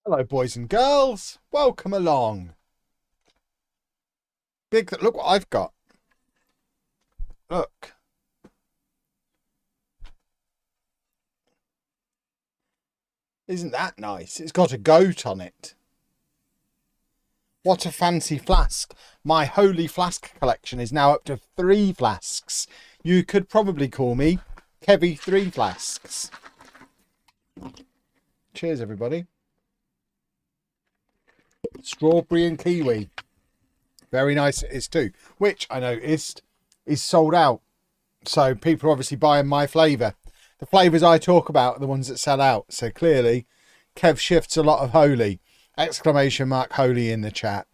Hello, boys and girls. Welcome along. Look what I've got. Look. Isn't that nice? It's got a goat on it. What a fancy flask. My holy flask collection is now up to 3 flasks. You could probably call me Kevy 3 Flasks. Cheers, everybody. Strawberry and kiwi. Very nice it is too. Which I noticed is sold out. So people are obviously buying my flavour. The flavours I talk about are the ones that sell out. So clearly, Kev shifts a lot of holy. Exclamation mark holy in the chat.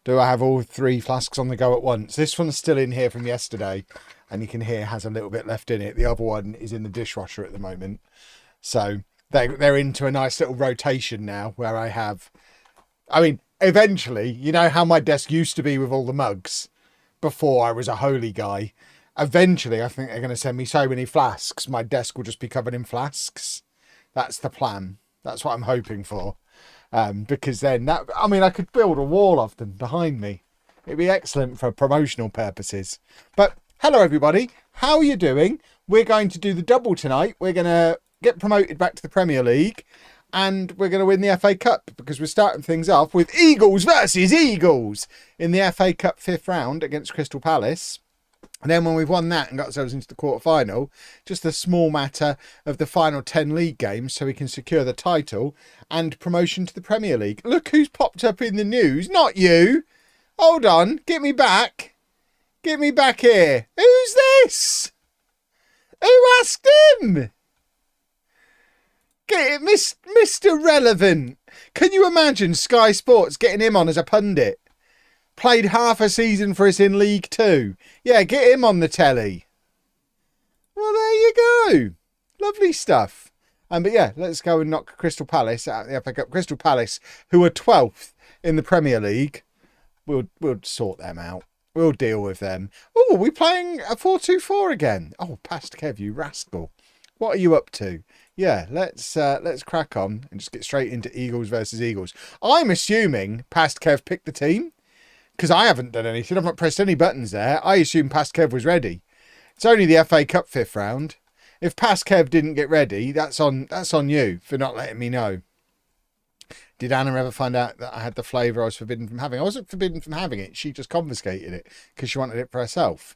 Do I have all 3 flasks on the go at once? This one's still in here from yesterday. And you can hear it has a little bit left in it. The other one is in the dishwasher at the moment. So they're into a nice little rotation now where I have... I mean, eventually, you know how my desk used to be with all the mugs before I was a holy guy? Eventually, I think they're going to send me so many flasks, my desk will just be covered in flasks. That's the plan. That's what I'm hoping for. Because then, I could build a wall of them behind me. It'd be excellent for promotional purposes. But hello, everybody. How are you doing? We're going to do the double tonight. We're going to get promoted back to the Premier League. And we're going to win the FA Cup because we're starting things off with Eagles versus Eagles in the FA Cup 5th round against Crystal Palace. And then when we've won that and got ourselves into the quarter-final, just the small matter of the final 10 league games so we can secure the title and promotion to the Premier League. Look who's popped up in the news. Not you. Hold on. Get me back. Get me back here. Who's this? Who asked him? Get it, Mr. Relevant. Can you imagine Sky Sports getting him on as a pundit? Played half a season for us in League Two. Yeah, get him on the telly. Well, there you go. Lovely stuff. But yeah, let's go and knock Crystal Palace out of the FA Cup. Crystal Palace, who are 12th in the Premier League. We'll sort them out. We'll deal with them. Oh, we're playing a 4-2-4 again. Oh, past Kev, you rascal. What are you up to? Yeah, let's crack on and just get straight into Eagles versus Eagles. I'm assuming past Kev picked the team because I haven't done anything. I've not pressed any buttons there. I assume past Kev was ready. It's only the FA Cup 5th round. If past Kev didn't get ready, that's on you for not letting me know. Did Anna ever find out that I had the flavour I was forbidden from having? I wasn't forbidden from having it. She just confiscated it because she wanted it for herself.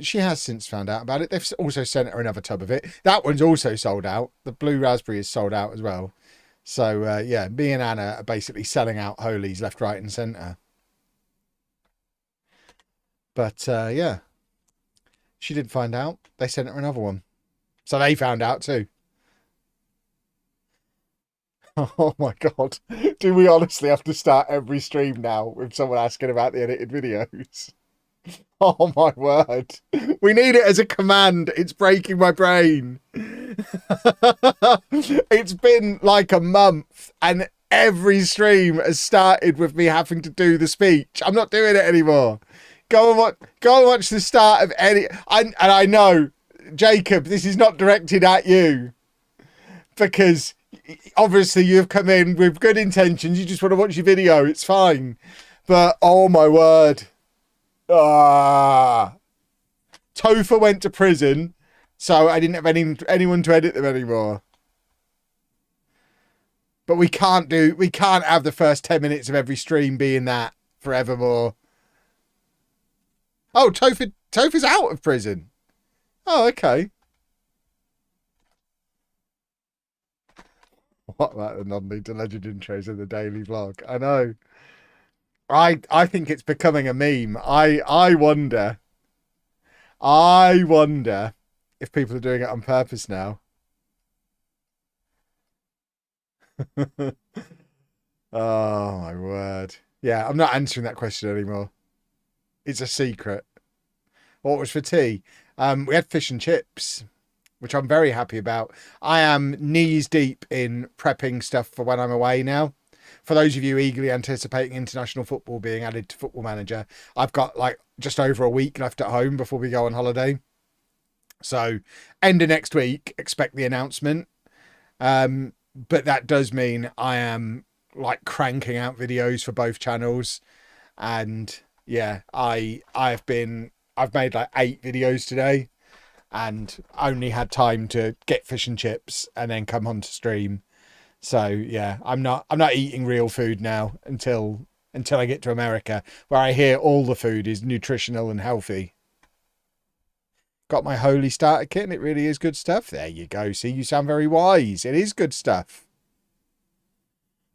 She has since found out about it. They've also sent her another tub of it. That one's also sold out. The blue raspberry is sold out as well. So, yeah, me and Anna are basically selling out Holies left, right and centre. But, yeah, she did find out. They sent her another one. So they found out too. Oh, my God. Do we honestly have to start every stream now with someone asking about the edited videos? Oh my word. We need it as a command. It's breaking my brain. It's been like a month and every stream has started with me having to do the speech. I'm not doing it anymore. Go and watch the start of any... And I know, Jacob, this is not directed at you because obviously you've come in with good intentions. You just want to watch your video. It's fine. But oh my word. Topher went to prison, so I didn't have anyone to edit them anymore. But we can't have the first 10 minutes of every stream being that forevermore. Oh, Topher's out of prison. Oh, okay. What about the non-league to legend intros in the daily vlog? I know. I think it's becoming a meme. I wonder if people are doing it on purpose now. Oh my word. Yeah, I'm not answering that question anymore. It's a secret. What was for tea? We had fish and chips, which I'm very happy about. I am knees deep in prepping stuff for when I'm away now. For those of you eagerly anticipating international football being added to Football Manager, I've got like just over a week left at home before we go on holiday. So end of next week, expect the announcement. but that does mean I am like cranking out videos for both channels. And yeah, I've made like 8 videos today, and only had time to get fish and chips and then come on to stream. So yeah, I'm not eating real food now until I get to America, where I hear all the food is nutritional and healthy. Got my Holy starter kit, and it really is good stuff. There you go. See, you sound very wise. It is good stuff.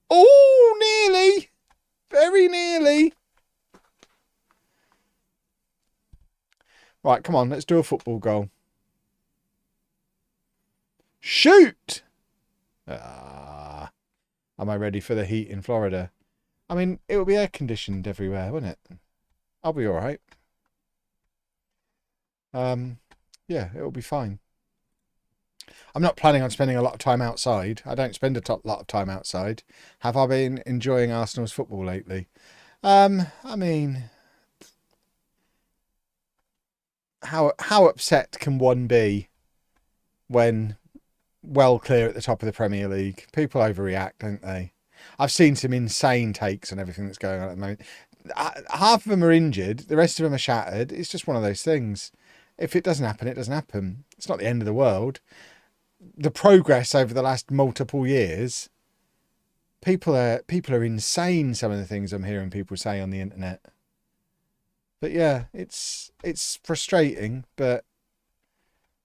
Oh, nearly. Very nearly. Right, come on, let's do a football goal. Shoot! Am I ready for the heat in Florida? I mean, it will be air conditioned everywhere, won't it? I'll be all right. Yeah, it'll be fine. I'm not planning on spending a lot of time outside. I don't spend a lot of time outside. Have I been enjoying Arsenal's football lately? I mean, how upset can one be when well clear at the top of the Premier League? People overreact, don't they? I've seen some insane takes on everything that's going on at the moment. Half of them are injured, the rest of them are shattered. It's just one of those things. If it doesn't happen, it doesn't happen. It's not the end of the world. The progress over the last multiple years, people are insane. Some of the things I'm hearing people say on the internet. But yeah, it's frustrating, but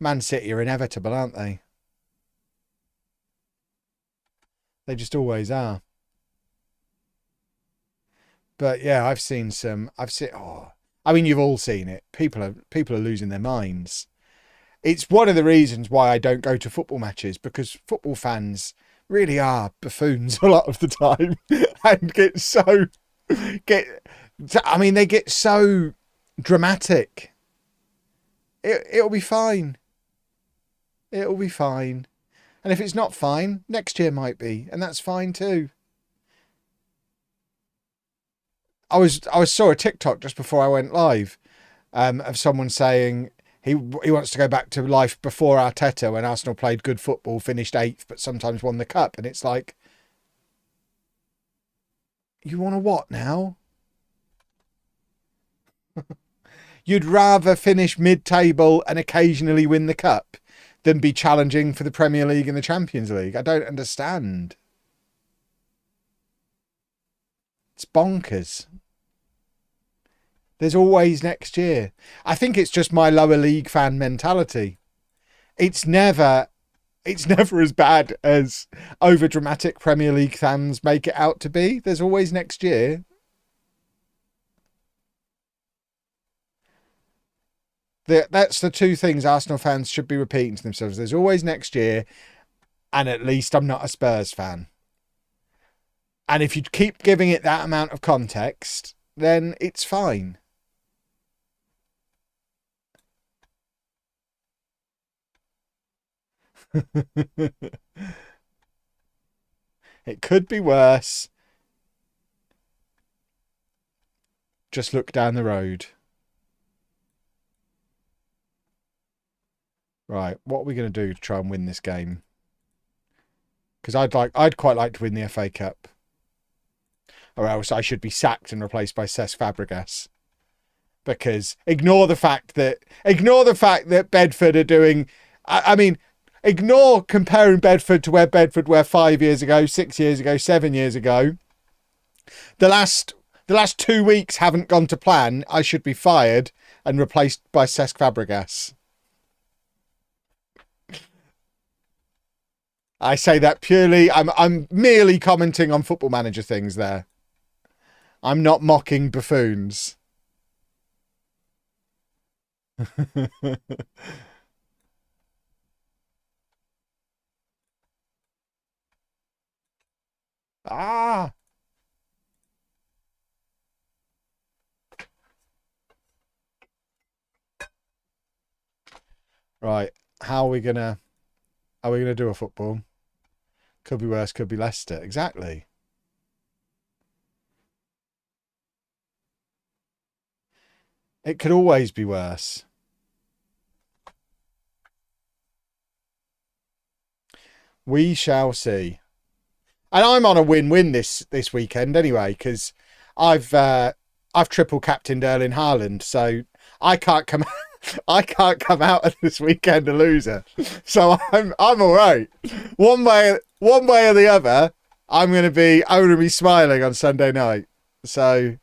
Man City are inevitable, aren't they? They just always are. But yeah, I mean, you've all seen it. People are losing their minds. It's one of the reasons why I don't go to football matches, because football fans really are buffoons a lot of the time and they get so dramatic. It'll be fine. It'll be fine. And if it's not fine, next year might be, and that's fine too. I saw a TikTok just before I went live, of someone saying he wants to go back to life before Arteta, when Arsenal played good football, finished 8th, but sometimes won the cup. And it's like, you want to what now? You'd rather finish mid-table and occasionally win the cup than be challenging for the Premier League and the Champions League. I don't understand. It's bonkers. There's always next year. I think it's just my lower league fan mentality. It's never as bad as over dramatic Premier League fans make it out to be. There's always next year. That's the two things Arsenal fans should be repeating to themselves. There's always next year, and at least I'm not a Spurs fan. And if you keep giving it that amount of context, then it's fine. It could be worse. Just look down the road. Right, what are we going to do to try and win this game? Because I'd quite like to win the FA Cup. Or else I should be sacked and replaced by Cesc Fabregas. Because ignore the fact that Bedford are doing. I mean, ignore comparing Bedford to where Bedford were 5 years ago, 6 years ago, 7 years ago. The last 2 weeks haven't gone to plan. I should be fired and replaced by Cesc Fabregas. I say that purely. I'm merely commenting on Football Manager things there. I'm not mocking buffoons. Ah. Right. How are we gonna do a football? Could be worse, could be Leicester. Exactly. It could always be worse. We shall see. And I'm on a win-win this weekend anyway, because I've triple captained Erling Haaland, so I can't come out of this weekend a loser. So I'm all right. One way or the other, I'm going to be smiling on Sunday night. So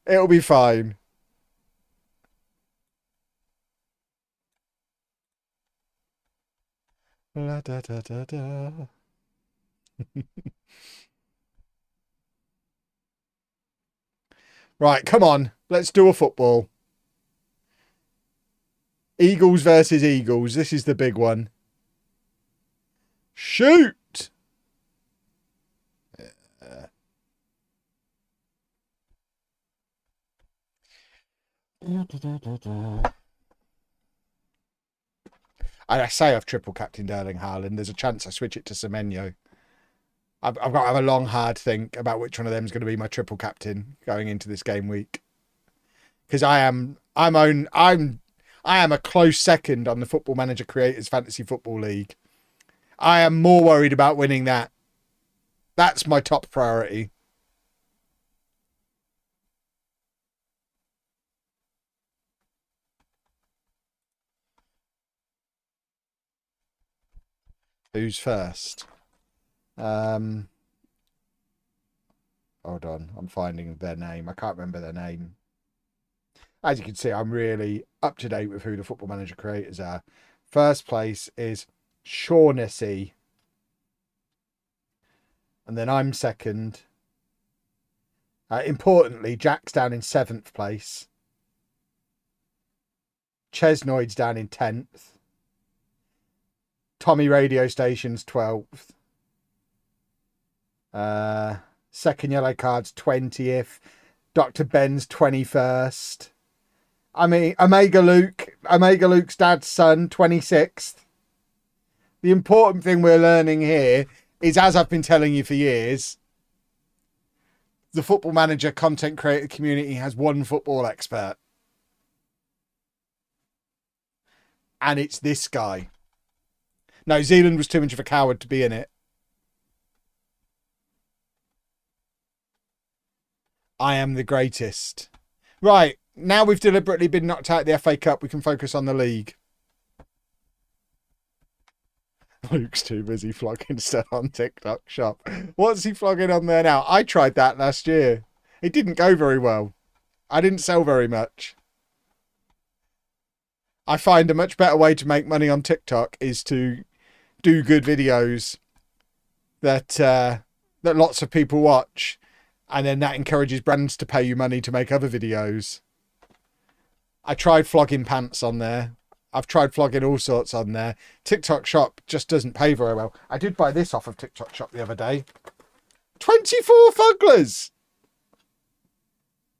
it'll be fine. La, da, da, da, da. Right, come on. Let's do a football. Eagles versus Eagles. This is the big one. Shoot! I say I've triple captained Erling Haaland. There's a chance I switch it to Semenyo. I've got to have a long, hard think about which one of them is going to be my triple captain going into this game week. Because I am a close second on the Football Manager Creators Fantasy Football League. I am more worried about winning that. That's my top priority. Who's first? Hold on, I'm finding their name. I can't remember their name. As you can see, I'm really up to date with who the Football Manager creators are. First place is Shaughnessy. And then I'm second. Importantly, Jack's down in 7th place. Chesnoid's down in 10th. Tommy Radio Station's 12th. Second yellow card's 20th. Dr. Ben's 21st. I mean, Omega Luke's dad's son, 26th. The important thing we're learning here is, as I've been telling you for years, the Football Manager content creator community has one football expert. And it's this guy. No, Zealand was too much of a coward to be in it. I am the greatest. Right, now we've deliberately been knocked out of the FA Cup, we can focus on the league. Luke's too busy flogging stuff on TikTok Shop. What's he flogging on there now? I tried that last year. It didn't go very well. I didn't sell very much. I find a much better way to make money on TikTok is to do good videos that lots of people watch, and then that encourages brands to pay you money to make other videos. I tried flogging pants on there. I've tried flogging all sorts on there. TikTok Shop just doesn't pay very well. I did buy this off of TikTok Shop the other day. 24 fugglers!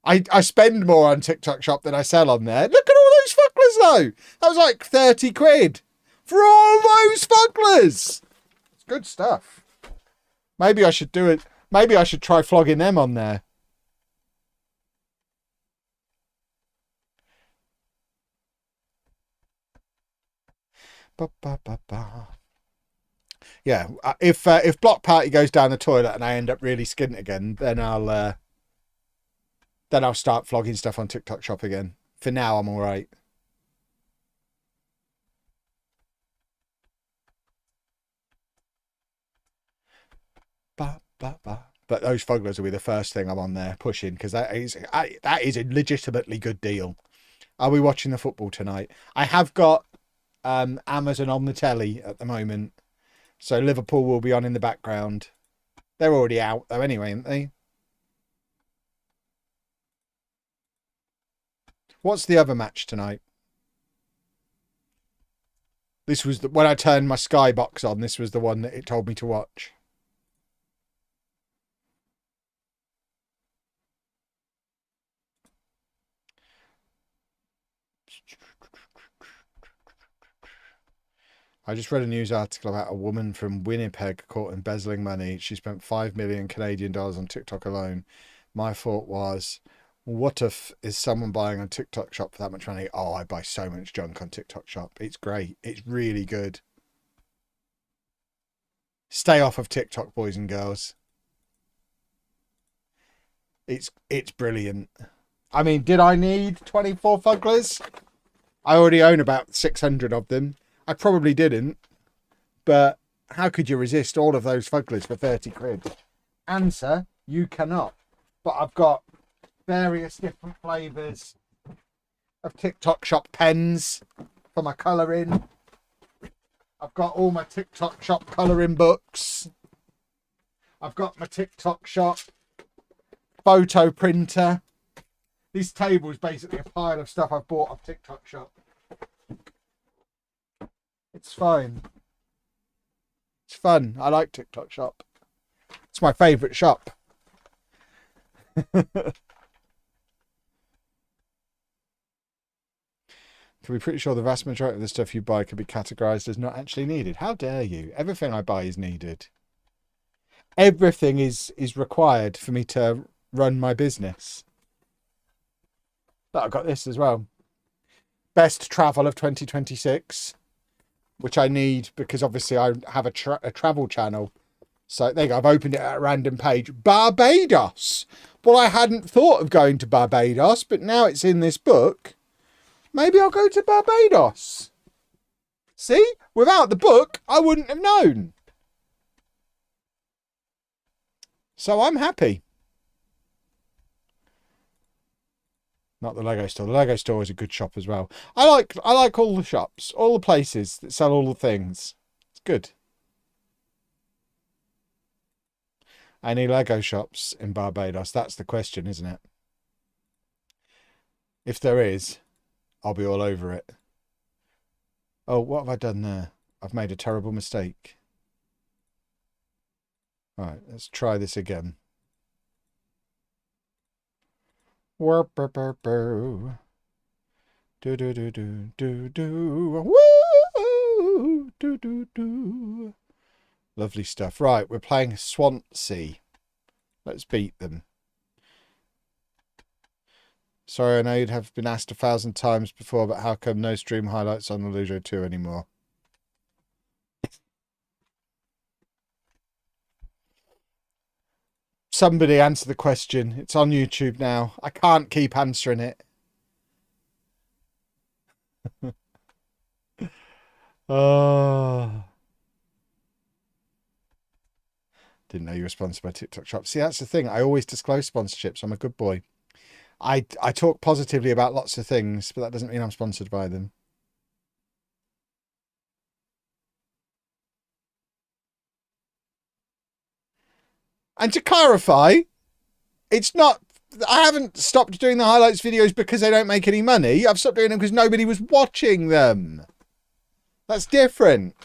I spend more on TikTok Shop than I sell on there. Look at all those fugglers though! That was like 30 quid for all those fugglers! It's good stuff. Maybe I should do it. Maybe I should try flogging them on there. Yeah, if Block Party goes down the toilet and I end up really skint again, then I'll start flogging stuff on TikTok Shop again. For now, I'm all right. But those fugglers will be the first thing I'm on there pushing, because that is a legitimately good deal. Are we watching the football tonight? I have got Amazon on the telly at the moment, so Liverpool will be on in the background. They're already out though anyway, aren't they? What's the other match tonight? This was when I turned my Sky box on, this was the one that it told me to watch. I just read a news article about a woman from Winnipeg caught embezzling money. She spent 5 million Canadian dollars on TikTok alone. My thought was, what if is someone buying on TikTok Shop for that much money? Oh, I buy so much junk on TikTok Shop. It's great. It's really good. Stay off of TikTok, boys and girls. It's brilliant. I mean, did I need 24 Fugglers? I already own about 600 of them. I probably didn't, but how could you resist all of those Fugglers for 30 quid? Answer, you cannot. But I've got various different flavours of TikTok shop pens for my colouring. I've got all my TikTok shop colouring books. I've got my TikTok shop photo printer. This table is basically a pile of stuff I've bought off TikTok shop. It's fine. It's fun. I like TikTok shop. It's my favourite shop. Can be pretty sure the vast majority of the stuff you buy could be categorised as not actually needed. How dare you? Everything I buy is needed. Everything is required for me to run my business. But I've got this as well. Best travel of 2026, which I need because obviously I have a travel channel. So there you go. I've opened it at a random page. Barbados. Well, I hadn't thought of going to Barbados, but now it's in this book. Maybe I'll go to Barbados. See? Without the book, I wouldn't have known. So I'm happy. Not the Lego store. The Lego store is a good shop as well. I like all the shops, all the places that sell all the things. It's good. Any Lego shops in Barbados? That's the question, isn't it? If there is, I'll be all over it. Oh, what have I done there? I've made a terrible mistake. All right, let's try this again. Do do do do do do. Woo! Do do do. Lovely stuff. Right, we're playing Swansea. Let's beat them. Sorry, I know you'd have been asked 1,000 times before, but how come no stream highlights on the Lujo 2 anymore? Somebody answer the question. It's on YouTube now. I can't keep answering it. Oh. Didn't know you were sponsored by TikTok Shop. See, that's the thing. I always disclose sponsorships. I'm a good boy. I talk positively about lots of things, but that doesn't mean I'm sponsored by them. And to clarify, it's not... I haven't stopped doing the highlights videos because they don't make any money. I've stopped doing them because nobody was watching them. That's different.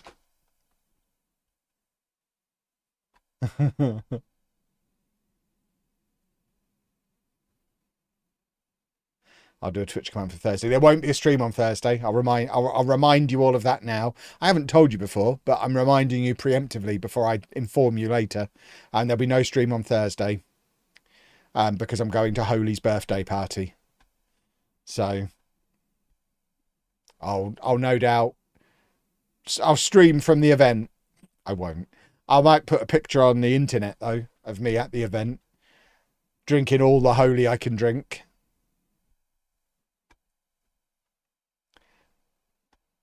I'll do a Twitch command for Thursday. There won't be a stream on Thursday. I'll remind you all of that now. I haven't told you before, but I'm reminding you preemptively before I inform you later. And there'll be no stream on Thursday. Because I'm going to Holy's birthday party. So I'll no doubt I'll stream from the event. I won't. I might put a picture on the internet though of me at the event drinking all the Holy I can drink.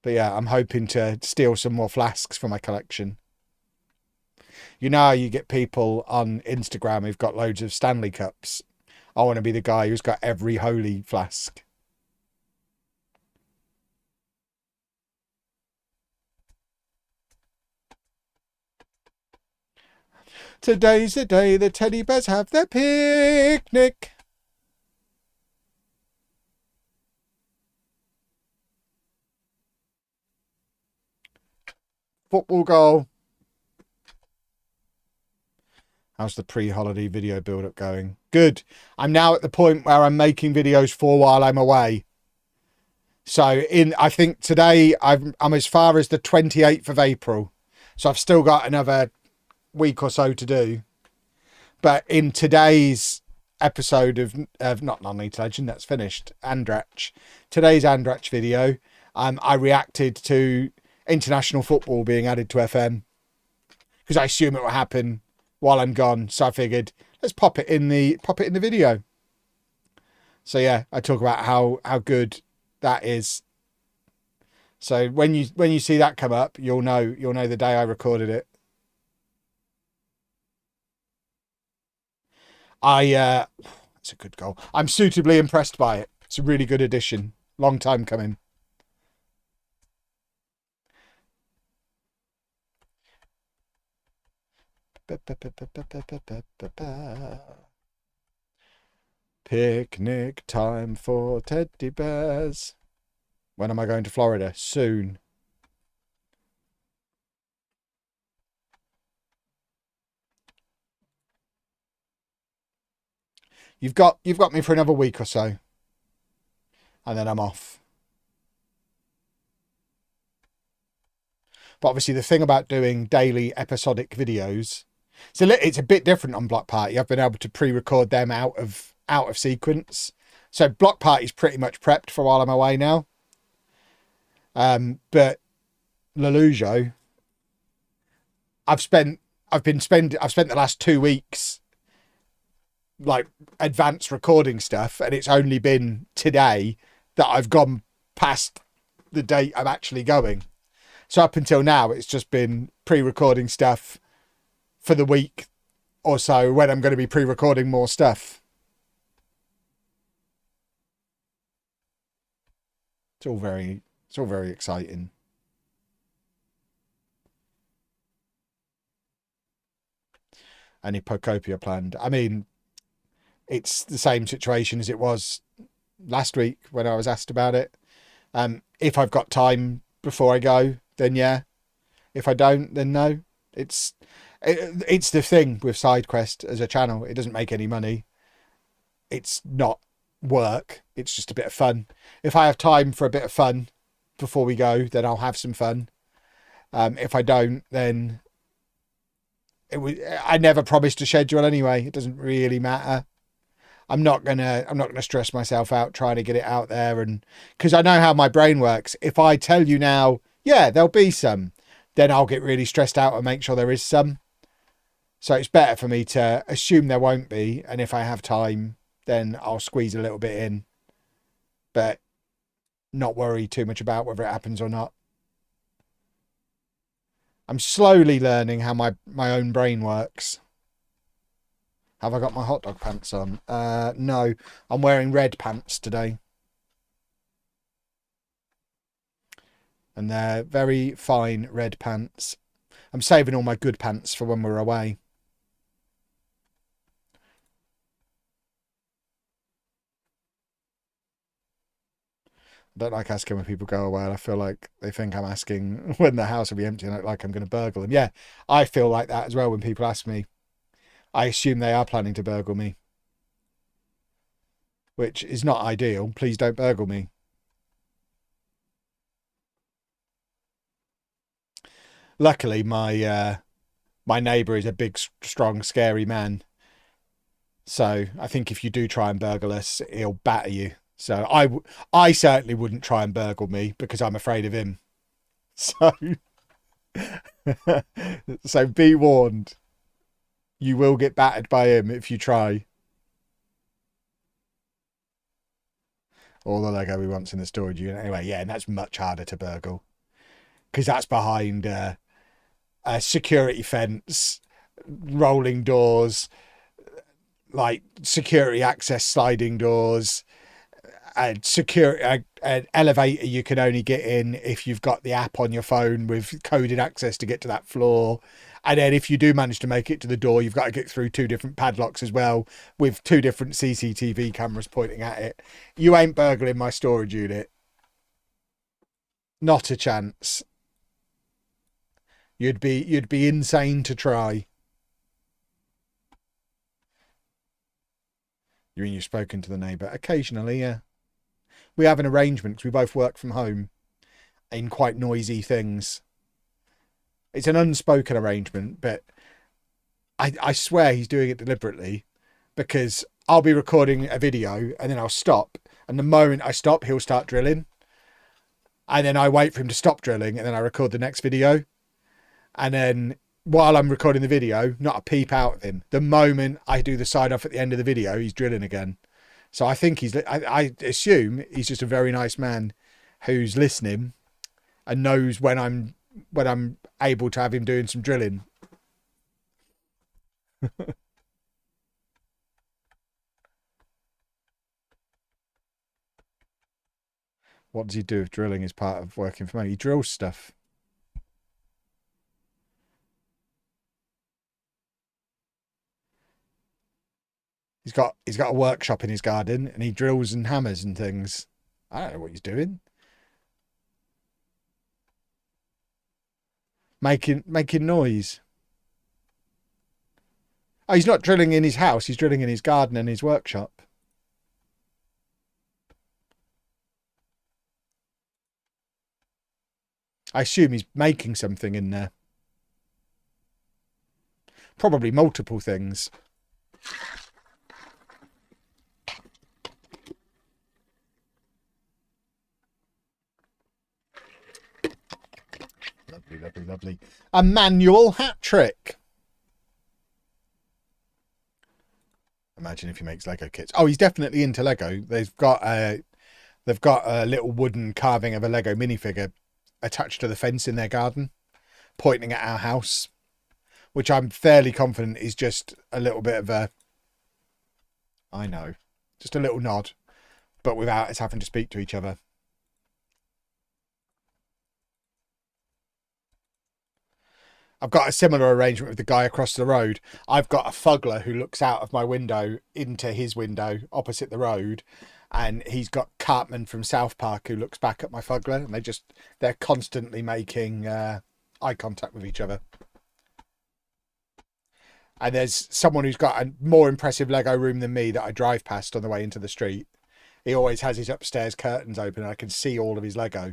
But yeah, I'm hoping to steal some more flasks for my collection. You know how you get people on Instagram who've got loads of Stanley Cups? I want to be the guy who's got every Holy flask. Today's the day the teddy bears have their picnic. Football goal. How's the pre-holiday video build-up going? Good. I'm now at the point where I'm making videos for while I'm away. So I think today I'm as far as the 28th of April. So I've still got another week or so to do. But in today's episode of not Non-Elite Legend, that's finished, Andrach. Today's Andrach video, I reacted to international football being added to FM. because I assume it will happen while I'm gone. So I figured let's pop it in the video. So yeah, I talk about how good that is. So when you see that come up, you'll know the day I recorded it. That's a good goal. I'm suitably impressed by it. It's a really good addition. Long time coming. Picnic time for teddy bears. When am I going to Florida? Soon. You've got me for another week or so. And then I'm off. But obviously the thing about doing daily episodic videos, so it's a bit different on Block Party. I've been able to pre-record them out of sequence. So Block Party's pretty much prepped for while I'm away now. But Lelujo, I've spent the last 2 weeks like advanced recording stuff, and it's only been today that I've gone past the date I'm actually going. So up until now, it's just been pre-recording stuff for the week or so when I'm going to be pre-recording more stuff. It's all very exciting. Any Pocopia planned? I mean, it's the same situation as it was last week when I was asked about it. If I've got time before I go, then yeah. If I don't, then no. It's the thing with SideQuest as a channel. It doesn't make any money. It's not work. It's just a bit of fun. If I have time for a bit of fun before we go, then I'll have some fun. If I don't, then I never promised a schedule anyway. It doesn't really matter. I'm not gonna stress myself out trying to get it out there, and because I know how my brain works. If I tell you now, yeah, there'll be some, then I'll get really stressed out and make sure there is some. So it's better for me to assume there won't be, and if I have time, then I'll squeeze a little bit in, but not worry too much about whether it happens or not. I'm slowly learning how my own brain works. Have I got my hot dog pants on? No, I'm wearing red pants today. And they're very fine red pants. I'm saving all my good pants for when we're away. I don't like asking when people go away. I feel like they think I'm asking when the house will be empty, like I'm going to burgle them. Yeah, I feel like that as well when people ask me. I assume they are planning to burgle me, which is not ideal. Please don't burgle me. Luckily, my neighbour is a big, strong, scary man. So I think if you do try and burgle us, he'll batter you. So I certainly wouldn't try and burgle me because I'm afraid of him. So, so be warned. You will get battered by him if you try. All the Lego we want's in the storage unit. Anyway, yeah, and that's much harder to burgle because that's behind a security fence, rolling doors, like security access sliding doors, and an elevator you can only get in if you've got the app on your phone with coded access to get to that floor. And then if you do manage to make it to the door, you've got to get through 2 different padlocks as well, with 2 different CCTV cameras pointing at it. You ain't burgling my storage unit. Not a chance. You'd be insane to try. You mean you've spoken to the neighbour? Occasionally, yeah. We have an arrangement because we both work from home in quite noisy things. It's an unspoken arrangement, but I swear he's doing it deliberately because I'll be recording a video and then I'll stop. And the moment I stop, he'll start drilling. And then I wait for him to stop drilling and then I record the next video. And then while I'm recording the video, not a peep out of him. The moment I do the side off at the end of the video, he's drilling again. So I think I assume he's just a very nice man who's listening and knows when I'm able to have him doing some drilling. What does he do if drilling is part of working for money? He drills stuff. He's got a workshop in his garden and he drills and hammers and things. I don't know what he's doing. Making noise. Oh, he's not drilling in his house. He's drilling in his garden and his workshop. I assume he's making something in there. Probably multiple things. Lovely, lovely, lovely. A manual hat trick. Imagine if he makes Lego kits. Oh, he's definitely into Lego. They've got a little wooden carving of a Lego minifigure attached to the fence in their garden, pointing at our house, which I'm fairly confident is just a little bit of a, I know, just a little nod, but without us having to speak to each other. I've got a similar arrangement with the guy across the road. I've got a fuggler who looks out of my window into his window opposite the road. And he's got Cartman from South Park who looks back at my fuggler. And they're constantly making eye contact with each other. And there's someone who's got a more impressive Lego room than me that I drive past on the way into the street. He always has his upstairs curtains open and I can see all of his Lego.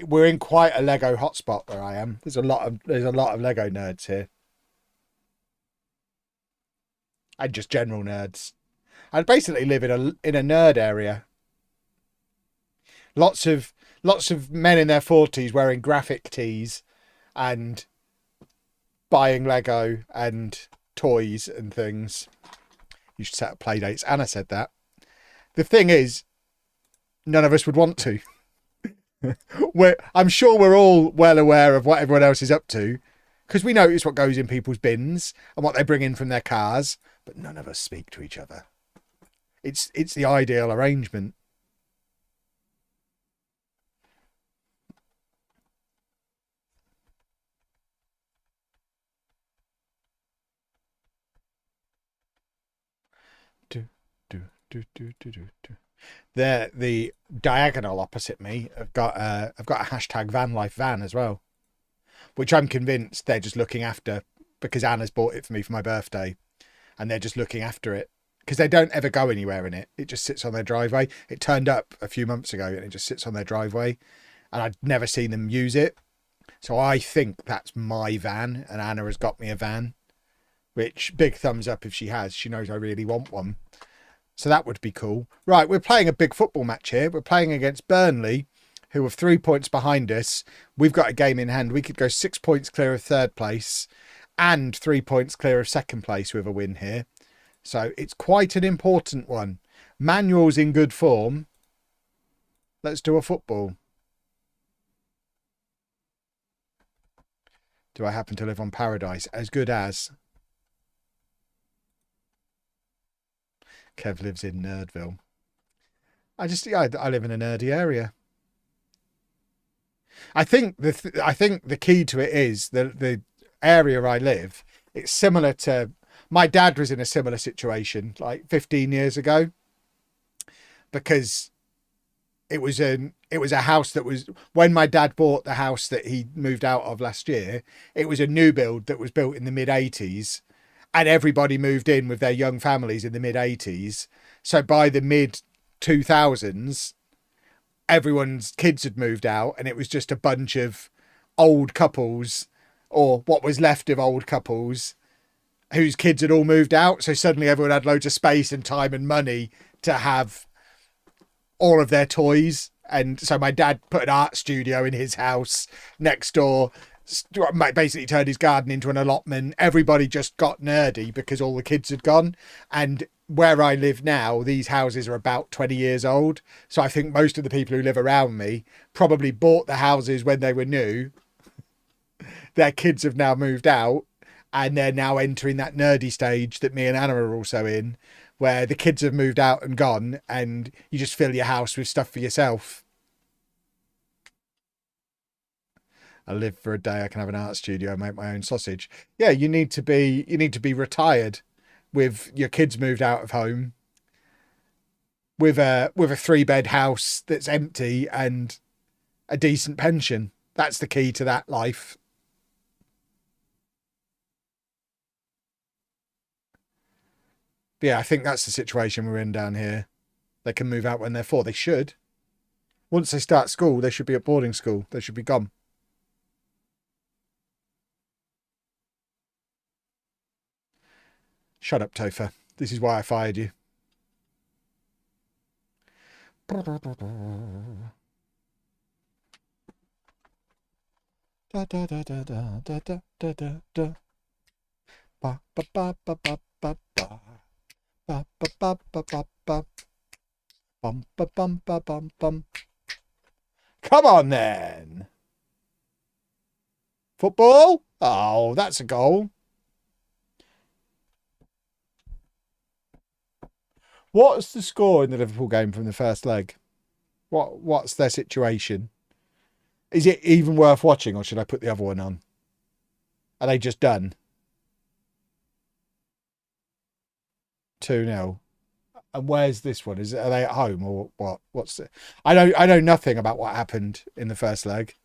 We're in quite a Lego hotspot where I am. There's a lot of Lego nerds here. And just general nerds. I basically live in a nerd area. Lots of men in their 40s wearing graphic tees and buying Lego and toys and things. You should set up play dates. Anna said that. The thing is, none of us would want to. I'm sure we're all well aware of what everyone else is up to because we notice what goes in people's bins and what they bring in from their cars, but none of us speak to each other. It's the ideal arrangement. The diagonal opposite me, I've got a hashtag van life van as well, which I'm convinced they're just looking after because Anna's bought it for me for my birthday, and they're just looking after it because they don't ever go anywhere in it. It just sits on their driveway. It turned up a few months ago and it just sits on their driveway, and I'd never seen them use it. So I think that's my van, and Anna has got me a van, which big thumbs up if she has. She knows I really want one. So that would be cool. Right, we're playing a big football match here. We're playing against Burnley, who are 3 points behind us. We've got a game in hand. We could go 6 points clear of third place and 3 points clear of second place with a win here. So it's quite an important one. Manuel's in good form. Let's do a football. Do I happen to live on Paradise? As good as. Kev lives in Nerdville. I live in a nerdy area. I think the key to it is the area I live. It's similar to my dad was in a similar situation like 15 years ago, because it was a house that was, when my dad bought the house that he moved out of last year, it was a new build that was built in the mid 80s. And everybody moved in with their young families in the mid 80s. So by the mid 2000s, everyone's kids had moved out and it was just a bunch of old couples, or what was left of old couples, whose kids had all moved out. So suddenly everyone had loads of space and time and money to have all of their toys. And so my dad put an art studio in his house next door. basically turned his garden into an allotment. Everybody just got nerdy because all the kids had gone. And where I live now, these houses are about 20 years old. So I think most of the people who live around me probably bought the houses when they were new. Their kids have now moved out and they're now entering that nerdy stage that me and Anna are also in, where the kids have moved out and gone and you just fill your house with stuff for yourself. I live for a day. I can have an art studio, make my own sausage. Yeah, you need to be retired with your kids moved out of home, with a 3-bed house that's empty and a decent pension. That's the key to that life. But yeah, I think that's the situation we're in down here. They can move out when they're 4. They should. Once they start school, they should be at boarding school. They should be gone. Shut up, Topher. This is why I fired you. Da, da, da, da, da, da, da, da, da, da. Ba, ba, ba, ba, ba, ba, ba. Ba, ba, ba, ba, ba, ba. Bum, ba, bum, ba, bum, bum. Come on, then. Football? Oh, that's a goal. What's the score in the Liverpool game from the first leg? What's their situation? Is it even worth watching, or should I put the other one on? Are they just done? 2-0. And where's this one? Are they at home or what? What's it? I know nothing about what happened in the first leg.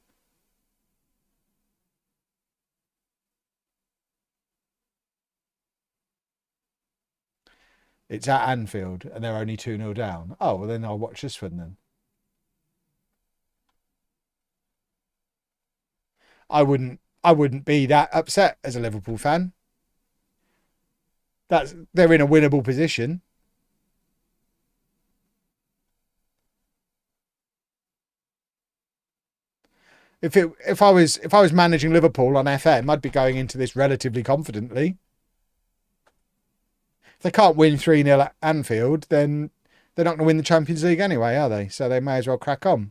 It's at Anfield and they're only 2-0 down. Oh, well then I'll watch this one then. I wouldn't be that upset as a Liverpool fan. They're in a winnable position. If I was managing Liverpool on FM, I'd be going into this relatively confidently. If they can't win 3-0 at Anfield, then they're not going to win the Champions League anyway, are they? So they may as well crack on.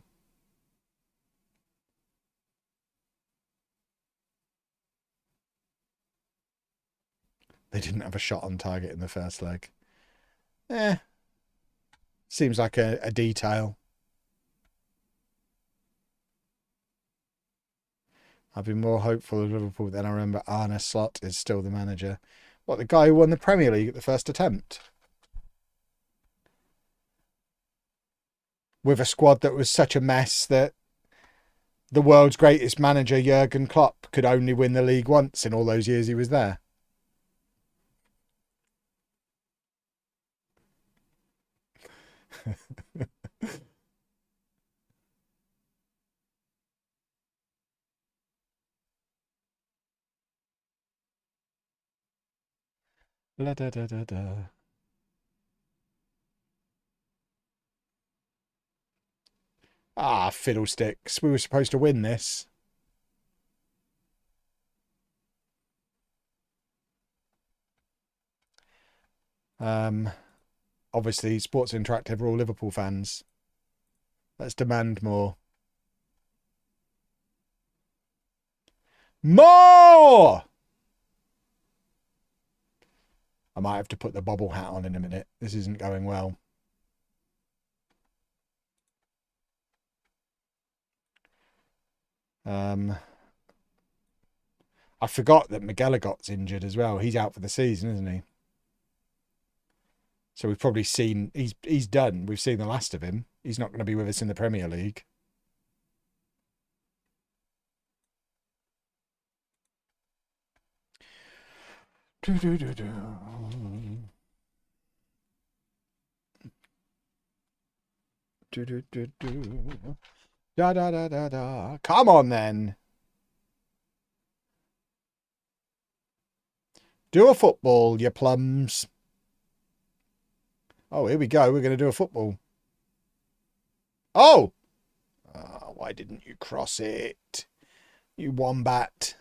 They didn't have a shot on target in the first leg. Seems like a detail. I've been more hopeful of Liverpool than I remember. Arne Slot is still the manager. What, the guy who won the Premier League at the first attempt? With a squad that was such a mess that the world's greatest manager, Jurgen Klopp, could only win the league once in all those years he was there. La da da da da. Ah, fiddlesticks. We were supposed to win this. Obviously, Sports Interactive are all Liverpool fans. Let's demand more. More! I might have to put the bobble hat on in a minute. This isn't going well. I forgot that McGilligot's injured as well. He's out for the season, isn't he? So we've probably seen he's done. We've seen the last of him. He's not going to be with us in the Premier League. Do, do, do, do. Do, do, do, do. Da, da, da, da, da. Come on, then. Do a football, you plums. Oh, here we go. We're going to do a football. Oh! Why didn't you cross it? You wombat.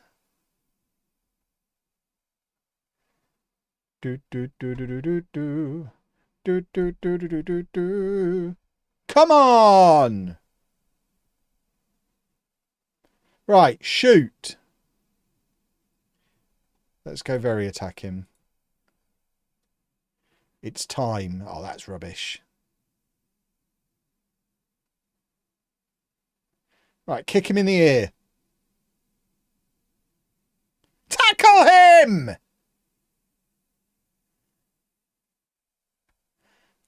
Do do do do do do do. Do do do do do do do. Come on! Right, shoot. Let's go very attack him. It's time. Oh, that's rubbish. Right, kick him in the ear. Tackle him!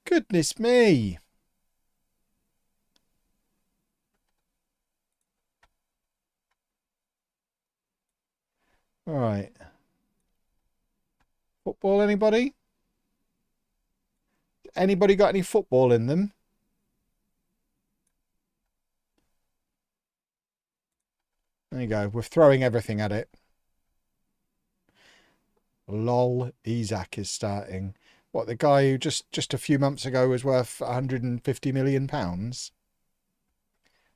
Goodness me. All right. Football, anybody? Anybody got any football in them? There you go. We're throwing everything at it. Lol, Isak is starting. What, the guy who just a few months ago was worth £150 million?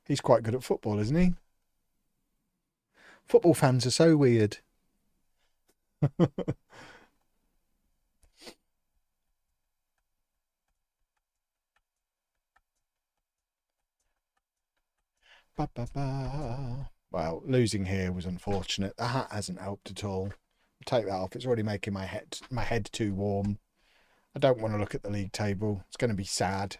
He's quite good at football, isn't he? Football fans are so weird. Ba, ba, ba. Well, losing here was unfortunate. The hat hasn't helped at all. I'll take that off. It's already making my head too warm. I don't want to look at the league table. It's going to be sad.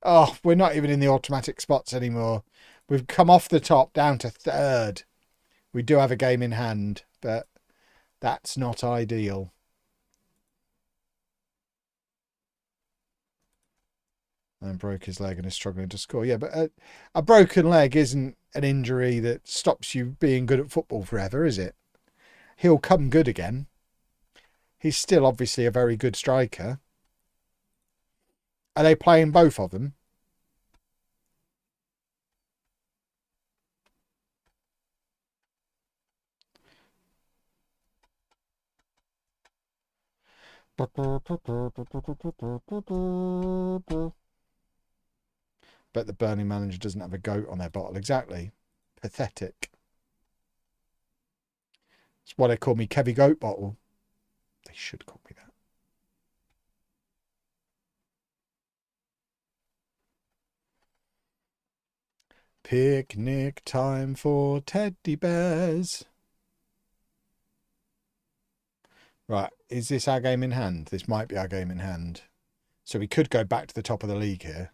Oh, we're not even in the automatic spots anymore. We've come off the top down to third. We do have a game in hand, but that's not ideal. And broke his leg and is struggling to score. Yeah, but a broken leg isn't an injury that stops you being good at football forever, is it? He'll come good again. He's still obviously a very good striker. Are they playing both of them? Bet the Burnley manager doesn't have a goat on their bottle. Exactly. Pathetic. It's why they call me Kevy Goat Bottle. They should call me that. Picnic time for teddy bears. Right, is this our game in hand? This might be our game in hand. So we could go back to the top of the league here.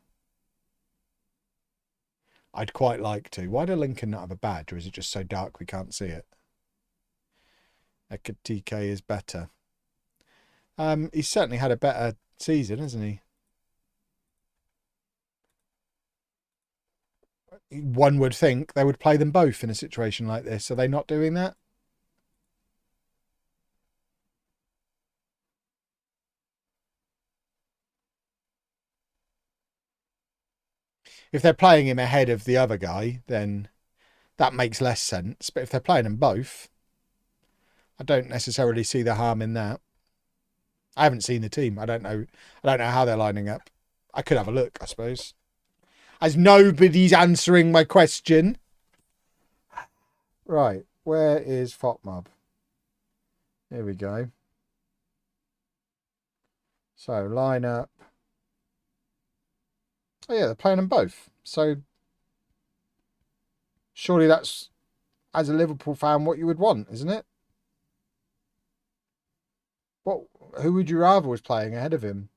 I'd quite like to. Why do Lincoln not have a badge, or is it just so dark we can't see it? Ekatike is better. He's certainly had a better season, hasn't he? One would think they would play them both in a situation like this. Are they not doing that? If they're playing him ahead of the other guy, then that makes less sense. But if they're playing them both, I don't necessarily see the harm in that. I haven't seen the team. I don't know how they're lining up. I could have a look, I suppose. As nobody's answering my question. Right, where is FOTMob? Here we go. So line up. Oh yeah, they're playing them both. So surely that's, as a Liverpool fan, what you would want, isn't it? Who would you rather was playing ahead of him?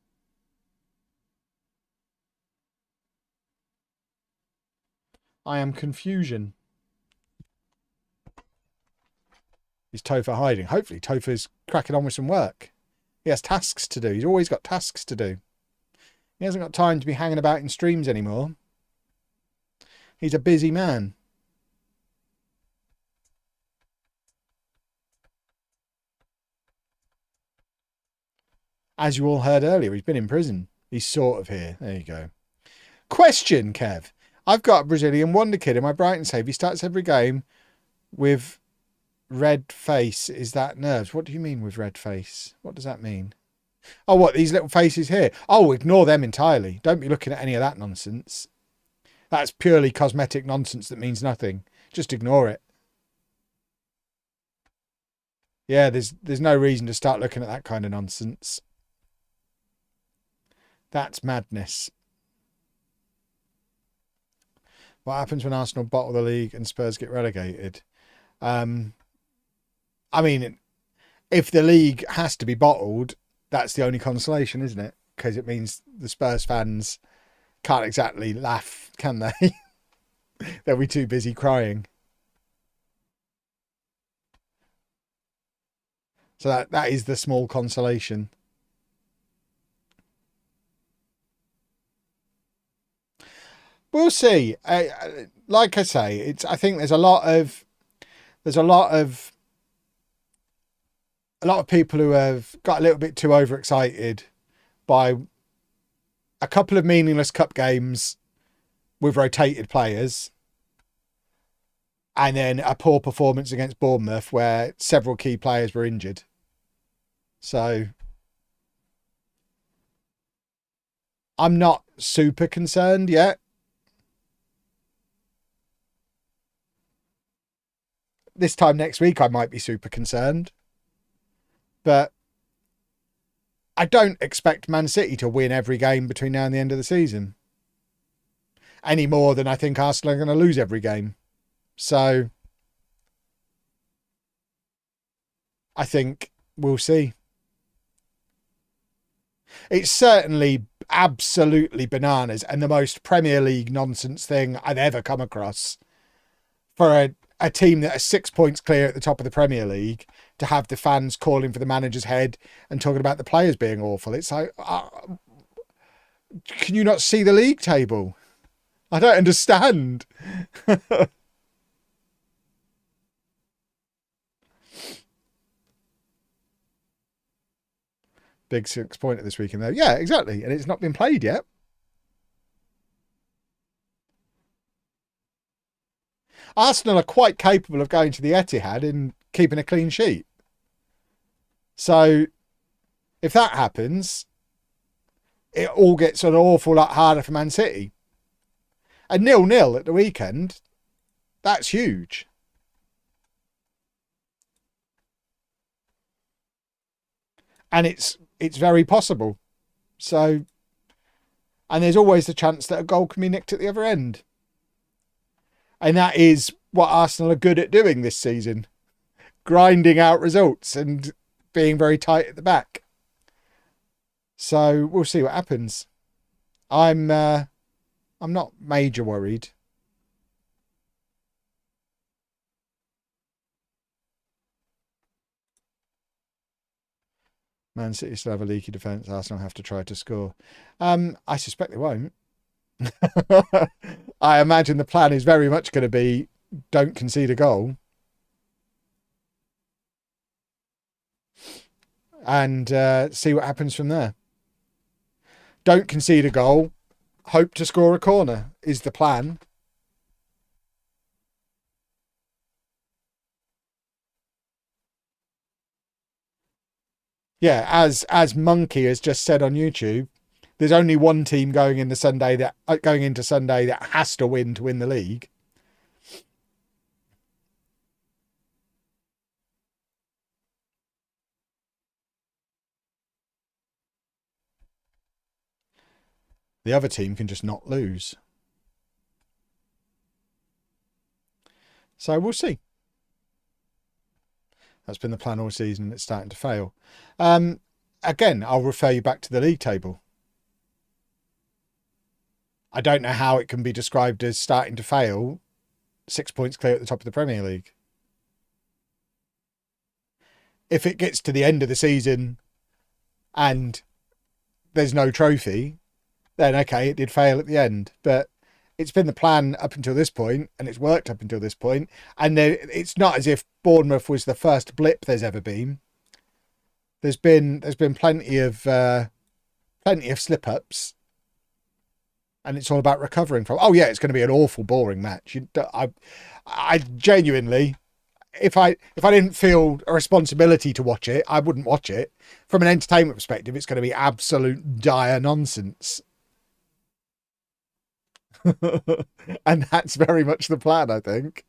I am confusion. Is Topher hiding? Hopefully Topher's cracking on with some work. He has tasks to do. He's always got tasks to do. He hasn't got time to be hanging about in streams anymore. He's a busy man. As you all heard earlier, he's been in prison. He's sort of here. There you go. Question, Kev. I've got a Brazilian wonder kid in my Brighton save. He starts every game with red face. Is that nerves? What do you mean with red face? What does that mean? Oh, what? These little faces here? Oh, ignore them entirely. Don't be looking at any of that nonsense. That's purely cosmetic nonsense that means nothing. Just ignore it. Yeah, there's no reason to start looking at that kind of nonsense. That's madness. What happens when Arsenal bottle the league and Spurs get relegated? I mean, if the league has to be bottled, that's the only consolation, isn't it? Because it means the Spurs fans can't exactly laugh, can they? They'll be too busy crying. So that is the small consolation. We'll see. Like I say, I think there's a lot of people who have got a little bit too overexcited by a couple of meaningless cup games with rotated players, and then a poor performance against Bournemouth where several key players were injured. So I'm not super concerned yet. This time next week, I might be super concerned. But I don't expect Man City to win every game between now and the end of the season. Any more than I think Arsenal are going to lose every game. So I think we'll see. It's certainly absolutely bananas and the most Premier League nonsense thing I've ever come across for a team that are 6 points clear at the top of the Premier League to have the fans calling for the manager's head and talking about the players being awful. It's like, can you not see the league table? I don't understand. Big 6-pointer this weekend, though. Yeah, exactly. And it's not been played yet. Arsenal are quite capable of going to the Etihad and keeping a clean sheet. So if that happens, it all gets an awful lot harder for Man City. A 0-0 at the weekend, that's huge. And it's very possible. So, and there's always the chance that a goal can be nicked at the other end. And that is what Arsenal are good at doing this season. Grinding out results and being very tight at the back. So we'll see what happens. I'm not major worried. Man City still have a leaky defence. Arsenal have to try to score. I suspect they won't. I imagine the plan is very much going to be don't concede a goal. And see what happens from there. Don't concede a goal. Hope to score a corner is the plan. Yeah, as Monkey has just said on YouTube, there's only one team going into Sunday that has to win the league. The other team can just not lose. So we'll see. That's been the plan all season and it's starting to fail. Again, I'll refer you back to the league table. I don't know how it can be described as starting to fail 6 points clear at the top of the Premier League. If it gets to the end of the season and there's no trophy, then okay, it did fail at the end. But it's been the plan up until this point, and it's worked up until this point. And it's not as if Bournemouth was the first blip there's ever been. There's been plenty of slip ups, and it's all about recovering from. Oh yeah, it's going to be an awful, boring match. I genuinely, if I didn't feel a responsibility to watch it, I wouldn't watch it. From an entertainment perspective, it's going to be absolute dire nonsense. And that's very much the plan, I think.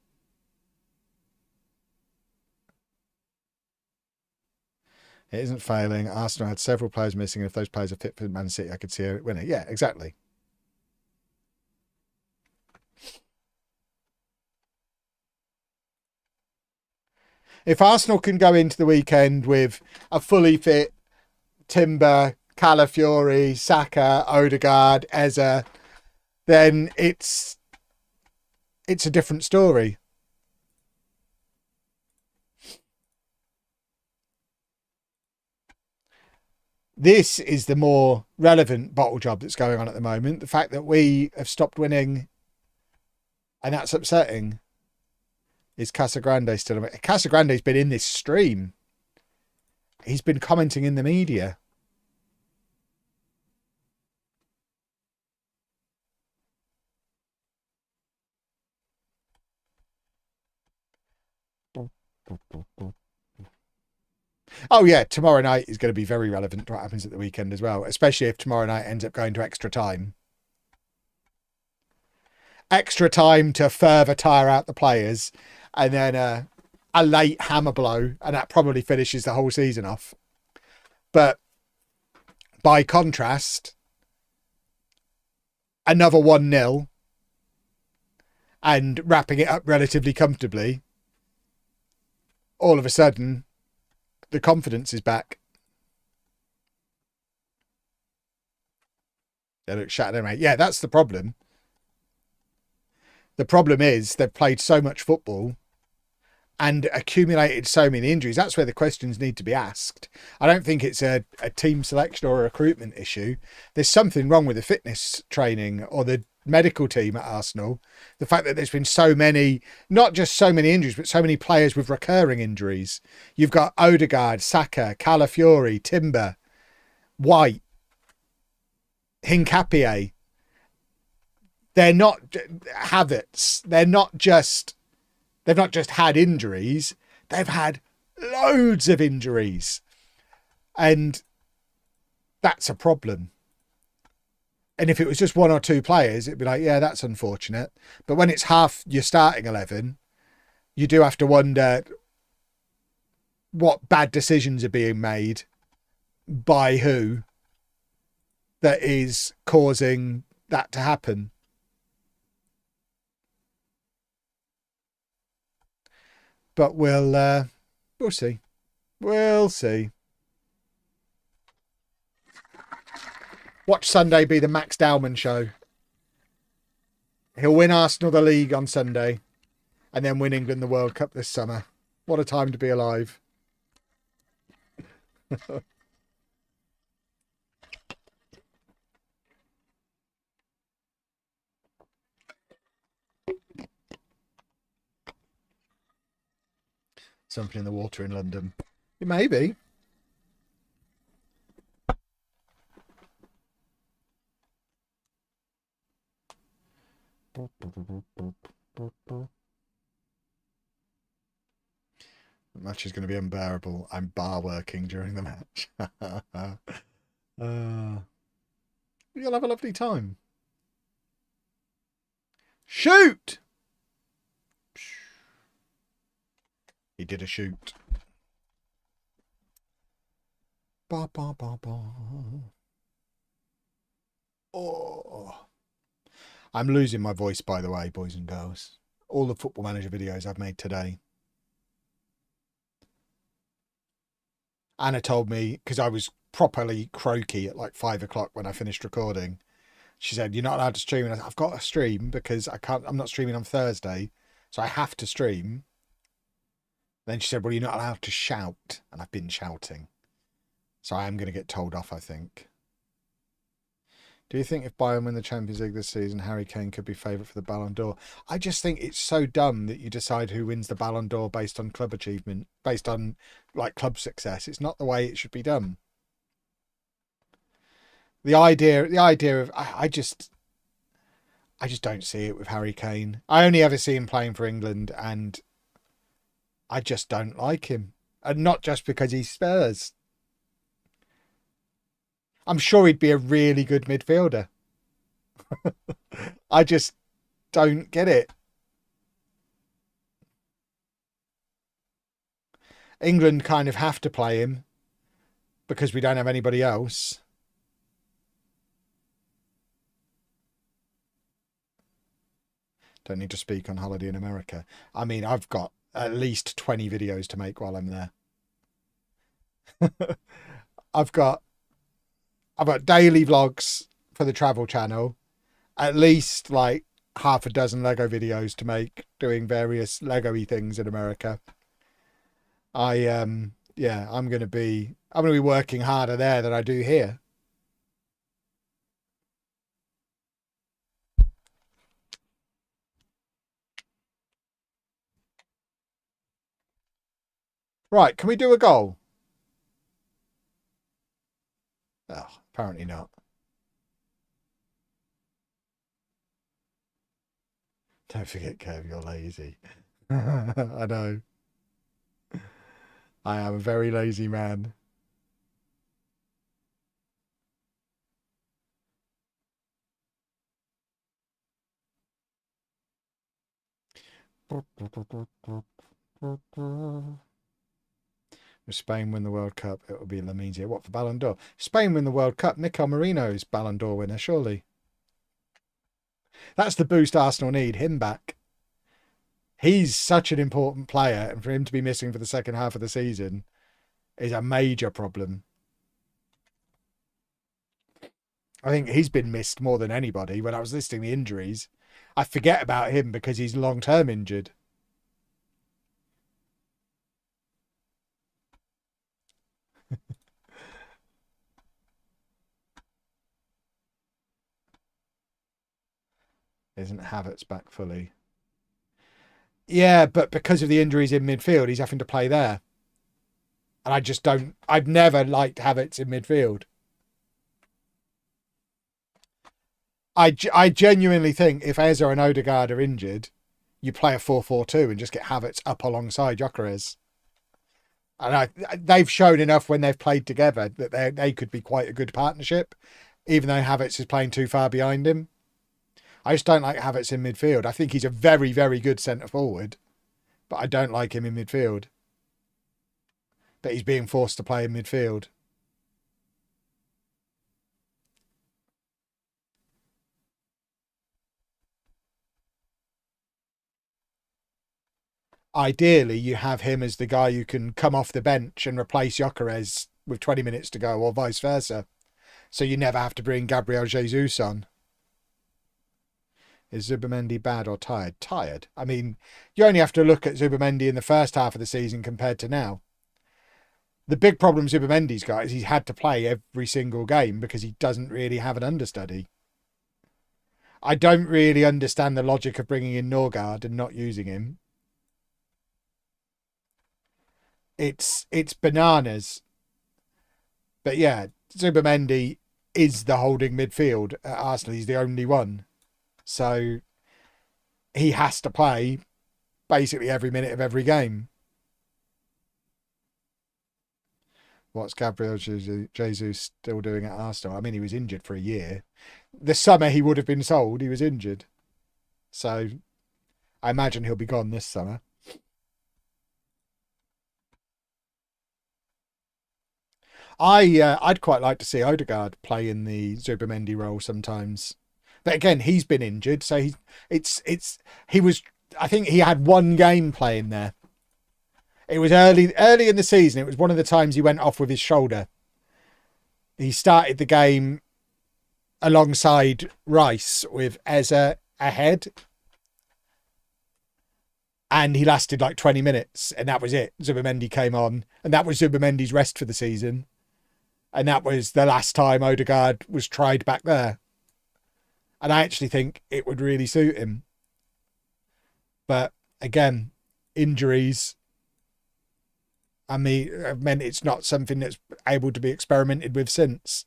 It isn't failing. Arsenal had several players missing. If those players are fit for Man City, I could see it winning. Yeah, exactly. If Arsenal can go into the weekend with a fully fit Timber, Calafiori, Saka, Odegaard, Eze, then it's a different story. This is the more relevant bottle job that's going on at the moment. The fact that we have stopped winning, and that's upsetting. Is Casagrande still? Casagrande's been in this stream. He's been commenting in the media. Oh yeah, tomorrow night is going to be very relevant to what happens at the weekend as well, especially if tomorrow night ends up going to extra time. Extra time to further tire out the players, and then a late hammer blow, and that probably finishes the whole season off. But by contrast, another 1-0 and wrapping it up relatively comfortably, all of a sudden, the confidence is back. They look shattered, mate. Yeah, that's the problem. The problem is they've played so much football and accumulated so many injuries. That's where the questions need to be asked. I don't think it's a team selection or a recruitment issue. There's something wrong with the fitness training or the medical team at Arsenal. The fact that there's been so many, not just so many injuries, but so many players with recurring injuries. You've got Odegaard, Saka, Calafiori, Timber, White, Hincapié. They're not Havertz. They've not just had injuries. They've had loads of injuries. And that's a problem. And if it was just one or two players, it'd be like, yeah, that's unfortunate. But when it's half your starting 11, you do have to wonder what bad decisions are being made by who that is causing that to happen. But we'll see. We'll see. Watch Sunday be the Max Dowman show. He'll win Arsenal the league on Sunday and then win England the World Cup this summer. What a time to be alive. Something in the water in London. It may be. The match is going to be unbearable. I'm bar working during the match. You'll have a lovely time. Shoot! He did a shoot. Ba, ba, ba, ba. Oh. I'm losing my voice, by the way, boys and girls. All the Football Manager videos I've made today. Anna told me, because I was properly croaky at like 5 o'clock when I finished recording. She said, you're not allowed to stream. And I said, I've got to stream because I'm not streaming on Thursday. So I have to stream. Then she said, well, you're not allowed to shout. And I've been shouting. So I am going to get told off, I think. Do you think if Bayern win the Champions League this season, Harry Kane could be favourite for the Ballon d'Or? I just think it's so dumb that you decide who wins the Ballon d'Or based on club achievement, based on like club success. It's not the way it should be done. The idea of I just don't see it with Harry Kane. I only ever see him playing for England, and I just don't like him, and not just because he's Spurs. I'm sure he'd be a really good midfielder. I just don't get it. England kind of have to play him because we don't have anybody else. Don't need to speak on holiday in America. I mean, I've got at least 20 videos to make while I'm there. I've got daily vlogs for the travel channel, at least like half a dozen Lego videos to make doing various Lego-y things in America. Yeah, I'm gonna be working harder there than I do here. Right, can we do a goal? Oh, apparently not. Don't forget, Kev, you're lazy. I know. I am a very lazy man. If Spain win the World Cup, it will be Lamine. What for Ballon d'Or? Spain win the World Cup. Mikel Merino's Ballon d'Or winner, surely. That's the boost Arsenal need. Him back. He's such an important player, and for him to be missing for the second half of the season is a major problem. I think he's been missed more than anybody. When I was listing the injuries, I forget about him because he's long-term injured. Isn't Havertz back fully? Yeah, but because of the injuries in midfield, he's having to play there. And I just don't... I've never liked Havertz in midfield. I genuinely think if Eze and Odegaard are injured, you play a 4-4-2 and just get Havertz up alongside Gyökeres. And they've shown enough when they've played together that they could be quite a good partnership, even though Havertz is playing too far behind him. I just don't like Havertz in midfield. I think he's a very, very good centre-forward, but I don't like him in midfield. But he's being forced to play in midfield. Ideally, you have him as the guy who can come off the bench and replace Gyökeres with 20 minutes to go, or vice versa. So you never have to bring Gabriel Jesus on. Is Zubimendi bad or tired? Tired. I mean, you only have to look at Zubimendi in the first half of the season compared to now. The big problem Zubimendi's got is he's had to play every single game because he doesn't really have an understudy. I don't really understand the logic of bringing in Norgard and not using him. It's bananas. But yeah, Zubimendi is the holding midfield at Arsenal. He's the only one. So he has to play basically every minute of every game. What's Gabriel Jesus still doing at Arsenal? I mean, he was injured for a year. The summer he would have been sold, he was injured. So I imagine he'll be gone this summer. I'd quite like to see Odegaard play in the Zubimendi role sometimes. But again, he's been injured, so he was. I think he had one game playing there. It was early in the season. It was one of the times he went off with his shoulder. He started the game alongside Rice with Eze ahead, and he lasted like 20 minutes, and that was it. Zubimendi came on, and that was Zubimendi's rest for the season, and that was the last time Odegaard was tried back there. And I actually think it would really suit him. But again, injuries, I mean, have meant it's not something that's able to be experimented with since.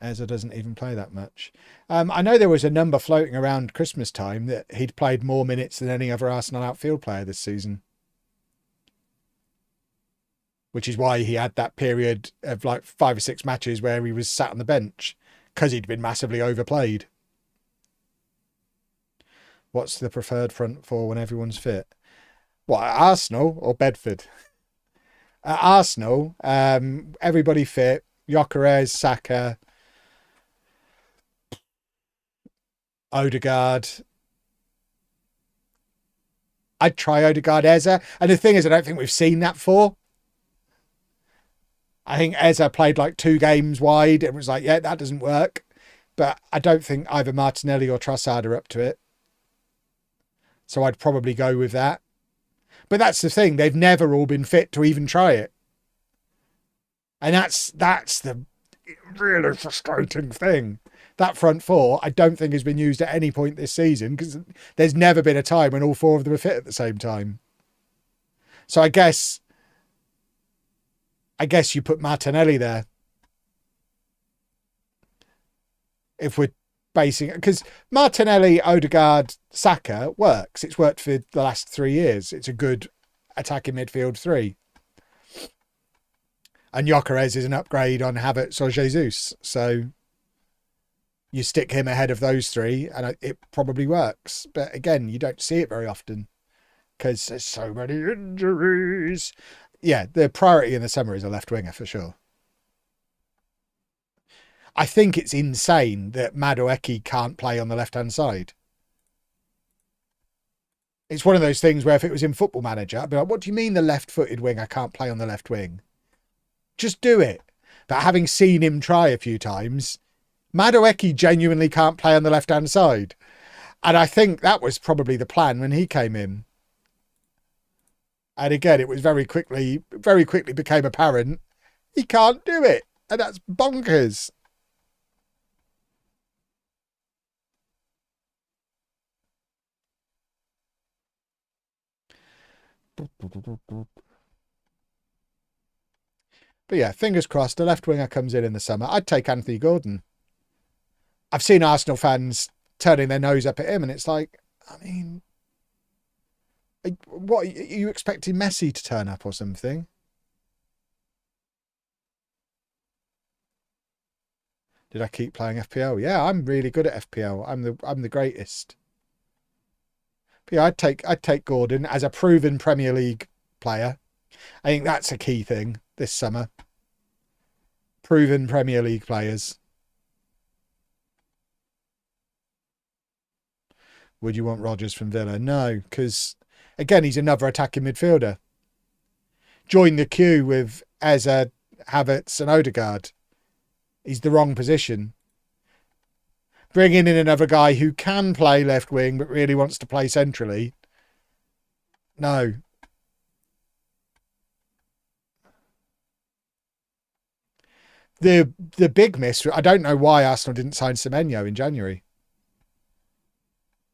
Eze doesn't even play that much. I know there was a number floating around Christmas time that he'd played more minutes than any other Arsenal outfield player this season. Which is why he had that period of like 5 or 6 matches where he was sat on the bench because he'd been massively overplayed. What's the preferred front four when everyone's fit? What, at Arsenal or Bedford? At Arsenal, everybody fit. Gyökeres, Saka, Odegaard. I'd try Odegaard, Eze. And the thing is, I don't think we've seen that for. I think Eze played like 2 games wide. It was like, yeah, that doesn't work. But I don't think either Martinelli or Trossard are up to it. So I'd probably go with that. But that's the thing. They've never all been fit to even try it. And that's the really frustrating thing. That front four, I don't think has been used at any point this season because there's never been a time when all 4 of them are fit at the same time. So I guess you put Martinelli there. If we're basing it, because Martinelli, Odegaard, Saka works. It's worked for the last 3 years. It's a good attacking midfield 3. And Gyökeres is an upgrade on Havertz or Jesus. So you stick him ahead of those 3 and it probably works. But again, you don't see it very often because there's so many injuries. Yeah, the priority in the summer is a left winger for sure. I think it's insane that Madueke can't play on the left-hand side. It's one of those things where if it was in Football Manager, I'd be like, what do you mean the left-footed winger can't play on the left wing? Just do it. But having seen him try a few times, Madueke genuinely can't play on the left-hand side. And I think that was probably the plan when he came in. And again, it was very quickly became apparent he can't do it. And that's bonkers. But yeah, fingers crossed, a left winger comes in the summer. I'd take Anthony Gordon. I've seen Arsenal fans turning their nose up at him, and it's like, I mean, what are you expecting Messi to turn up or something? Did I keep playing FPL? Yeah, I'm really good at FPL. I'm the greatest. But yeah, I'd take Gordon as a proven Premier League player. I think that's a key thing this summer. Proven Premier League players. Would you want Rodgers from Villa? No, because again, he's another attacking midfielder. Join the queue with Eze, Havertz and Odegaard. He's the wrong position. Bringing in another guy who can play left wing but really wants to play centrally. No. The big miss, I don't know why Arsenal didn't sign Semenyo in January.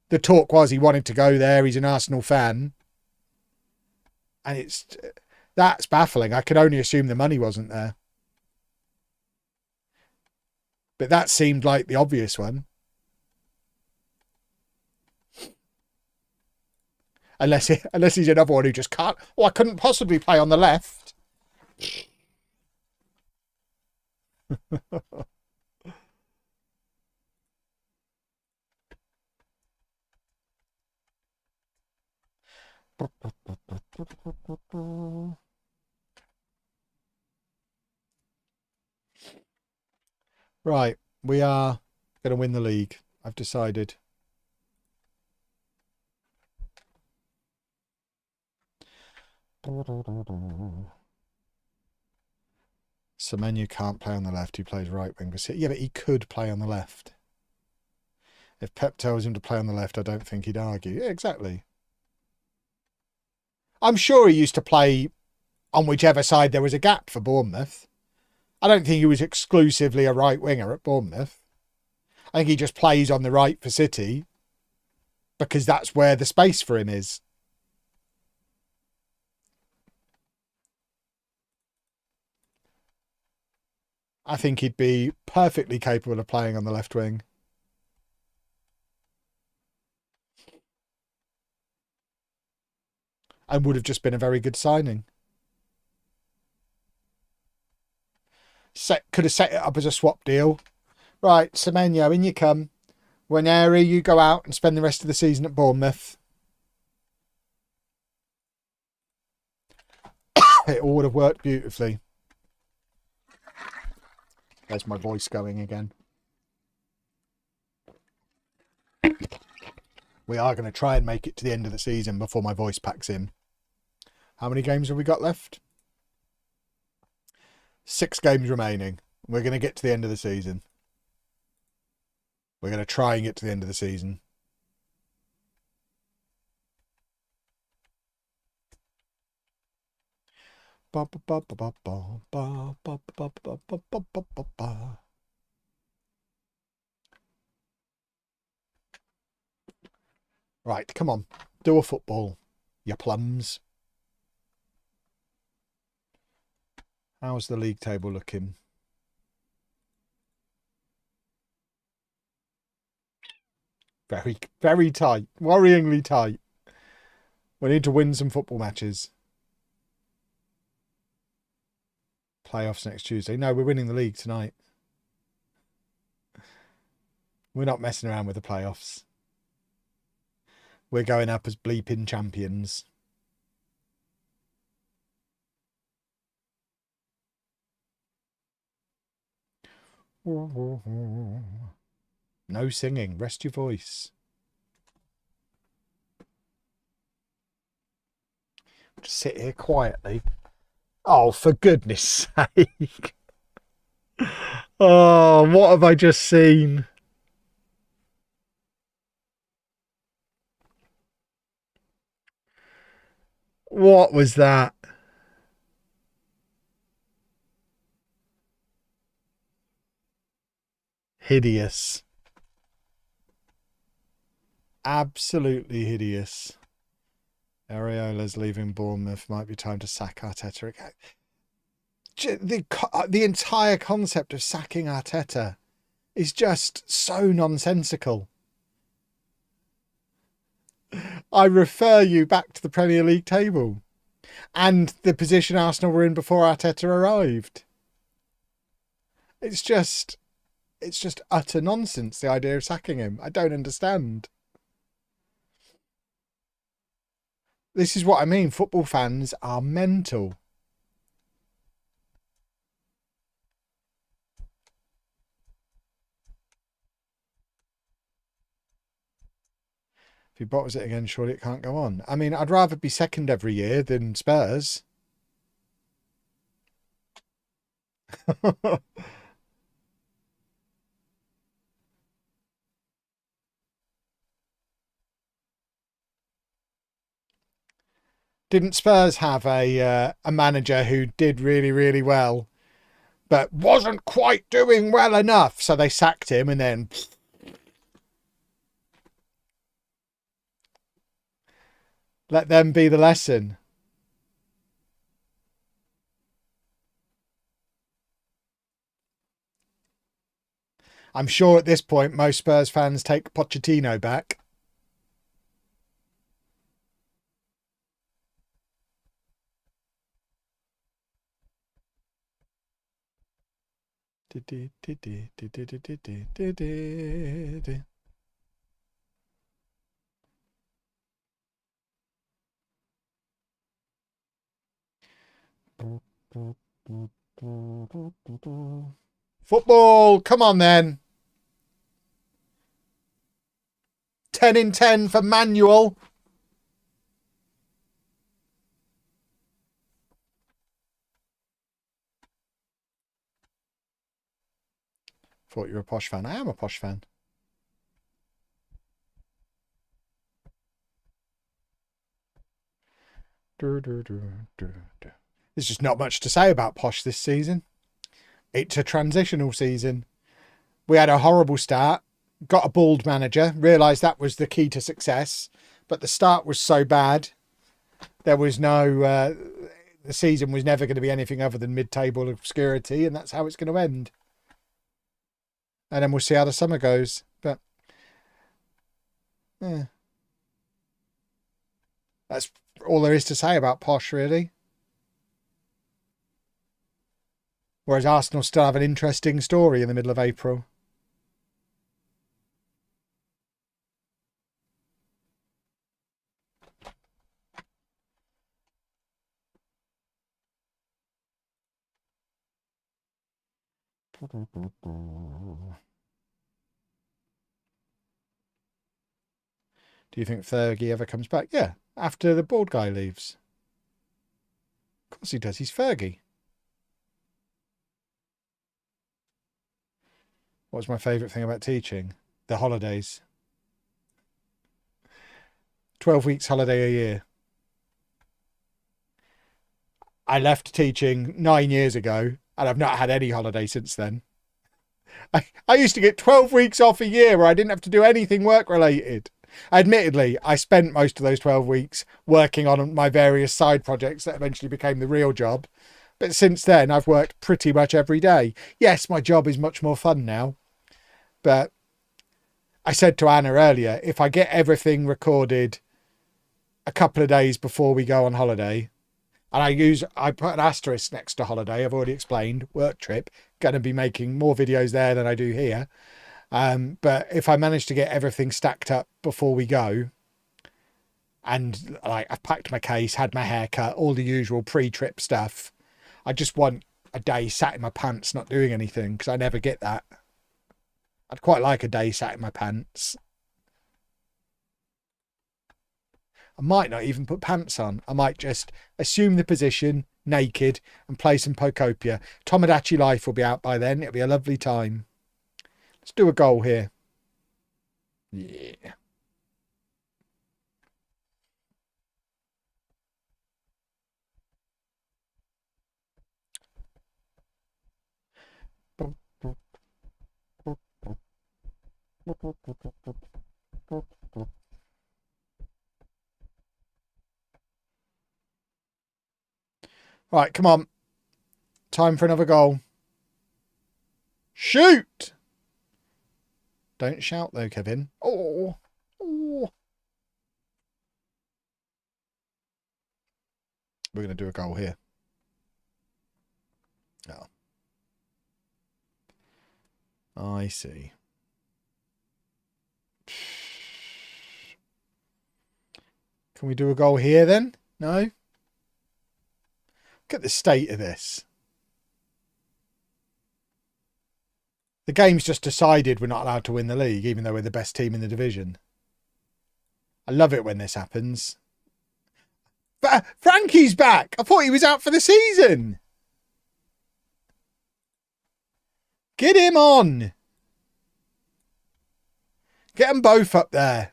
The talk was he wanted to go there. He's an Arsenal fan. And that's baffling. I can only assume the money wasn't there. But that seemed like the obvious one. Unless he's another one who just can't. Oh, I couldn't possibly play on the left. Right, we are going to win the league. I've decided. Semenyo can't play on the left. He plays right wing. Yeah, but he could play on the left. If Pep tells him to play on the left, I don't think he'd argue. Yeah, exactly. I'm sure he used to play on whichever side there was a gap for Bournemouth. I don't think he was exclusively a right winger at Bournemouth. I think he just plays on the right for City because that's where the space for him is. I think he'd be perfectly capable of playing on the left wing. And would have just been a very good signing. Could have set it up as a swap deal. Right, Semenyo, in you come. Nwaneri, you go out and spend the rest of the season at Bournemouth. it all would have worked beautifully. There's my voice going again. We are going to try and make it to the end of the season before my voice packs in. How many games have we got left? 6 games remaining. We're going to get to the end of the season. We're going to try and get to the end of the season. Right, come on. Do a football, you plums. How's the league table looking? Very, very tight. Worryingly tight. We need to win some football matches. Playoffs next Tuesday. No, we're winning the league tonight. We're not messing around with the playoffs. We're going up as bleeping champions. No singing. Rest your voice. Just sit here quietly. Oh, for goodness sake. Oh, what have I just seen? What was that? Hideous. Absolutely hideous. Areola's leaving Bournemouth. Might be time to sack Arteta again. The entire concept of sacking Arteta is just so nonsensical. I refer you back to the Premier League table and the position Arsenal were in before Arteta arrived. It's just utter nonsense, the idea of sacking him. I don't understand. This is what I mean. Football fans are mental. If he bottles it again, surely it can't go on. I mean, I'd rather be second every year than Spurs. Didn't Spurs have a manager who did really, really well, but wasn't quite doing well enough? So they sacked him and then... Let them be the lesson. I'm sure at this point most Spurs fans take Pochettino back. Football, come on then. 10 in 10 for Manuel. Thought you were a Posh fan. I am a Posh fan. There's just not much to say about Posh this season. It's a transitional season. We had a horrible start, got a bald manager, realised that was the key to success, but the start was so bad, there was no... the season was never going to be anything other than mid-table obscurity, and that's how it's going to end. And then we'll see how the summer goes. But yeah, that's all there is to say about Posh, really. Whereas Arsenal still have an interesting story in the middle of April. Do you think Fergie ever comes back? Yeah, after the bald guy leaves. Of course he does. He's Fergie. What's my favourite thing about teaching? The holidays. 12 weeks holiday a year. I left teaching 9 years ago and I've not had any holiday since then. I used to get 12 weeks off a year where I didn't have to do anything work related. Admittedly, I spent most of those 12 weeks working on my various side projects that eventually became the real job. But since then, I've worked pretty much every day. Yes, my job is much more fun now. But I said to Anna earlier, if I get everything recorded a couple of days before we go on holiday, and I put an asterisk next to holiday, I've already explained, work trip, going to be making more videos there than I do here. But if I manage to get everything stacked up before we go, and like I've packed my case, had my hair cut, all the usual pre-trip stuff, I just want a day sat in my pants not doing anything, because I never get that. I'd quite like a day sat in my pants. I might not even put pants on. I might just assume the position, naked, and play some Pokopia. Tomodachi Life will be out by then. It'll be a lovely time. Let's do a goal here. Yeah. Right, come on. Time for another goal. Shoot! Don't shout though, Kevin. Oh. Oh. We're going to do a goal here. Oh. I see. Can we do a goal here then? No? Look at the state of this. The game's just decided we're not allowed to win the league, even though we're the best team in the division. I love it when this happens. But Frankie's back! I thought he was out for the season! Get him on! Get them both up there.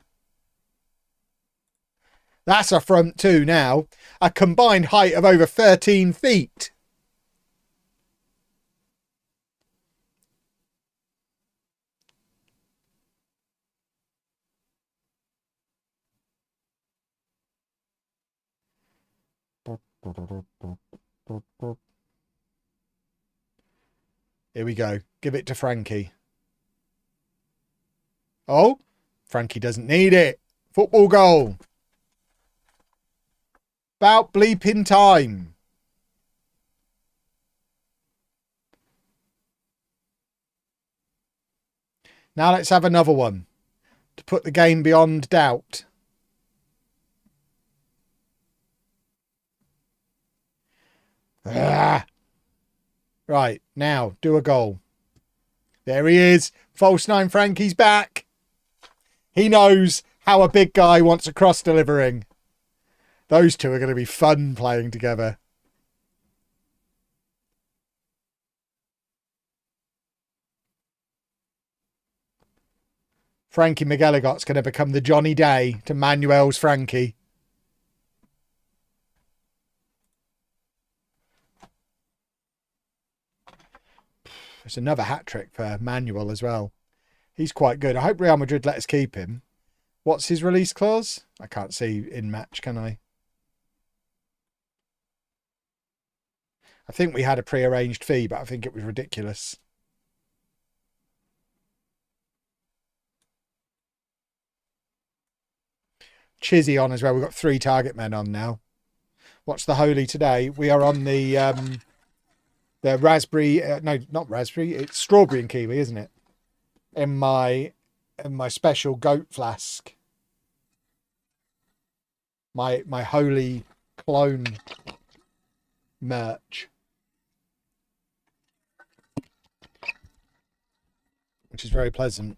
That's a front two now. A combined height of over 13 feet. Here we go. Give it to Frankie. Oh, Frankie doesn't need it. Football goal. About bleeping time. Now let's have another one to put the game beyond doubt. Ah. Right, now do a goal. There he is. False nine Frankie's back. He knows how a big guy wants a cross delivering. Those two are going to be fun playing together. Frankie McElligot's going to become the Johnny Day to Manuel's Frankie. It's another hat-trick for Manuel as well. He's quite good. I hope Real Madrid let us keep him. What's his release clause? I can't see in match, can I? I think we had a pre-arranged fee, but I think it was ridiculous. Chizzy on as well. We've got 3 target men on now. What's the holy today? We are on the raspberry. No, not raspberry. It's strawberry and kiwi, isn't it? In my special goat flask. My holy clone merch. which is very pleasant.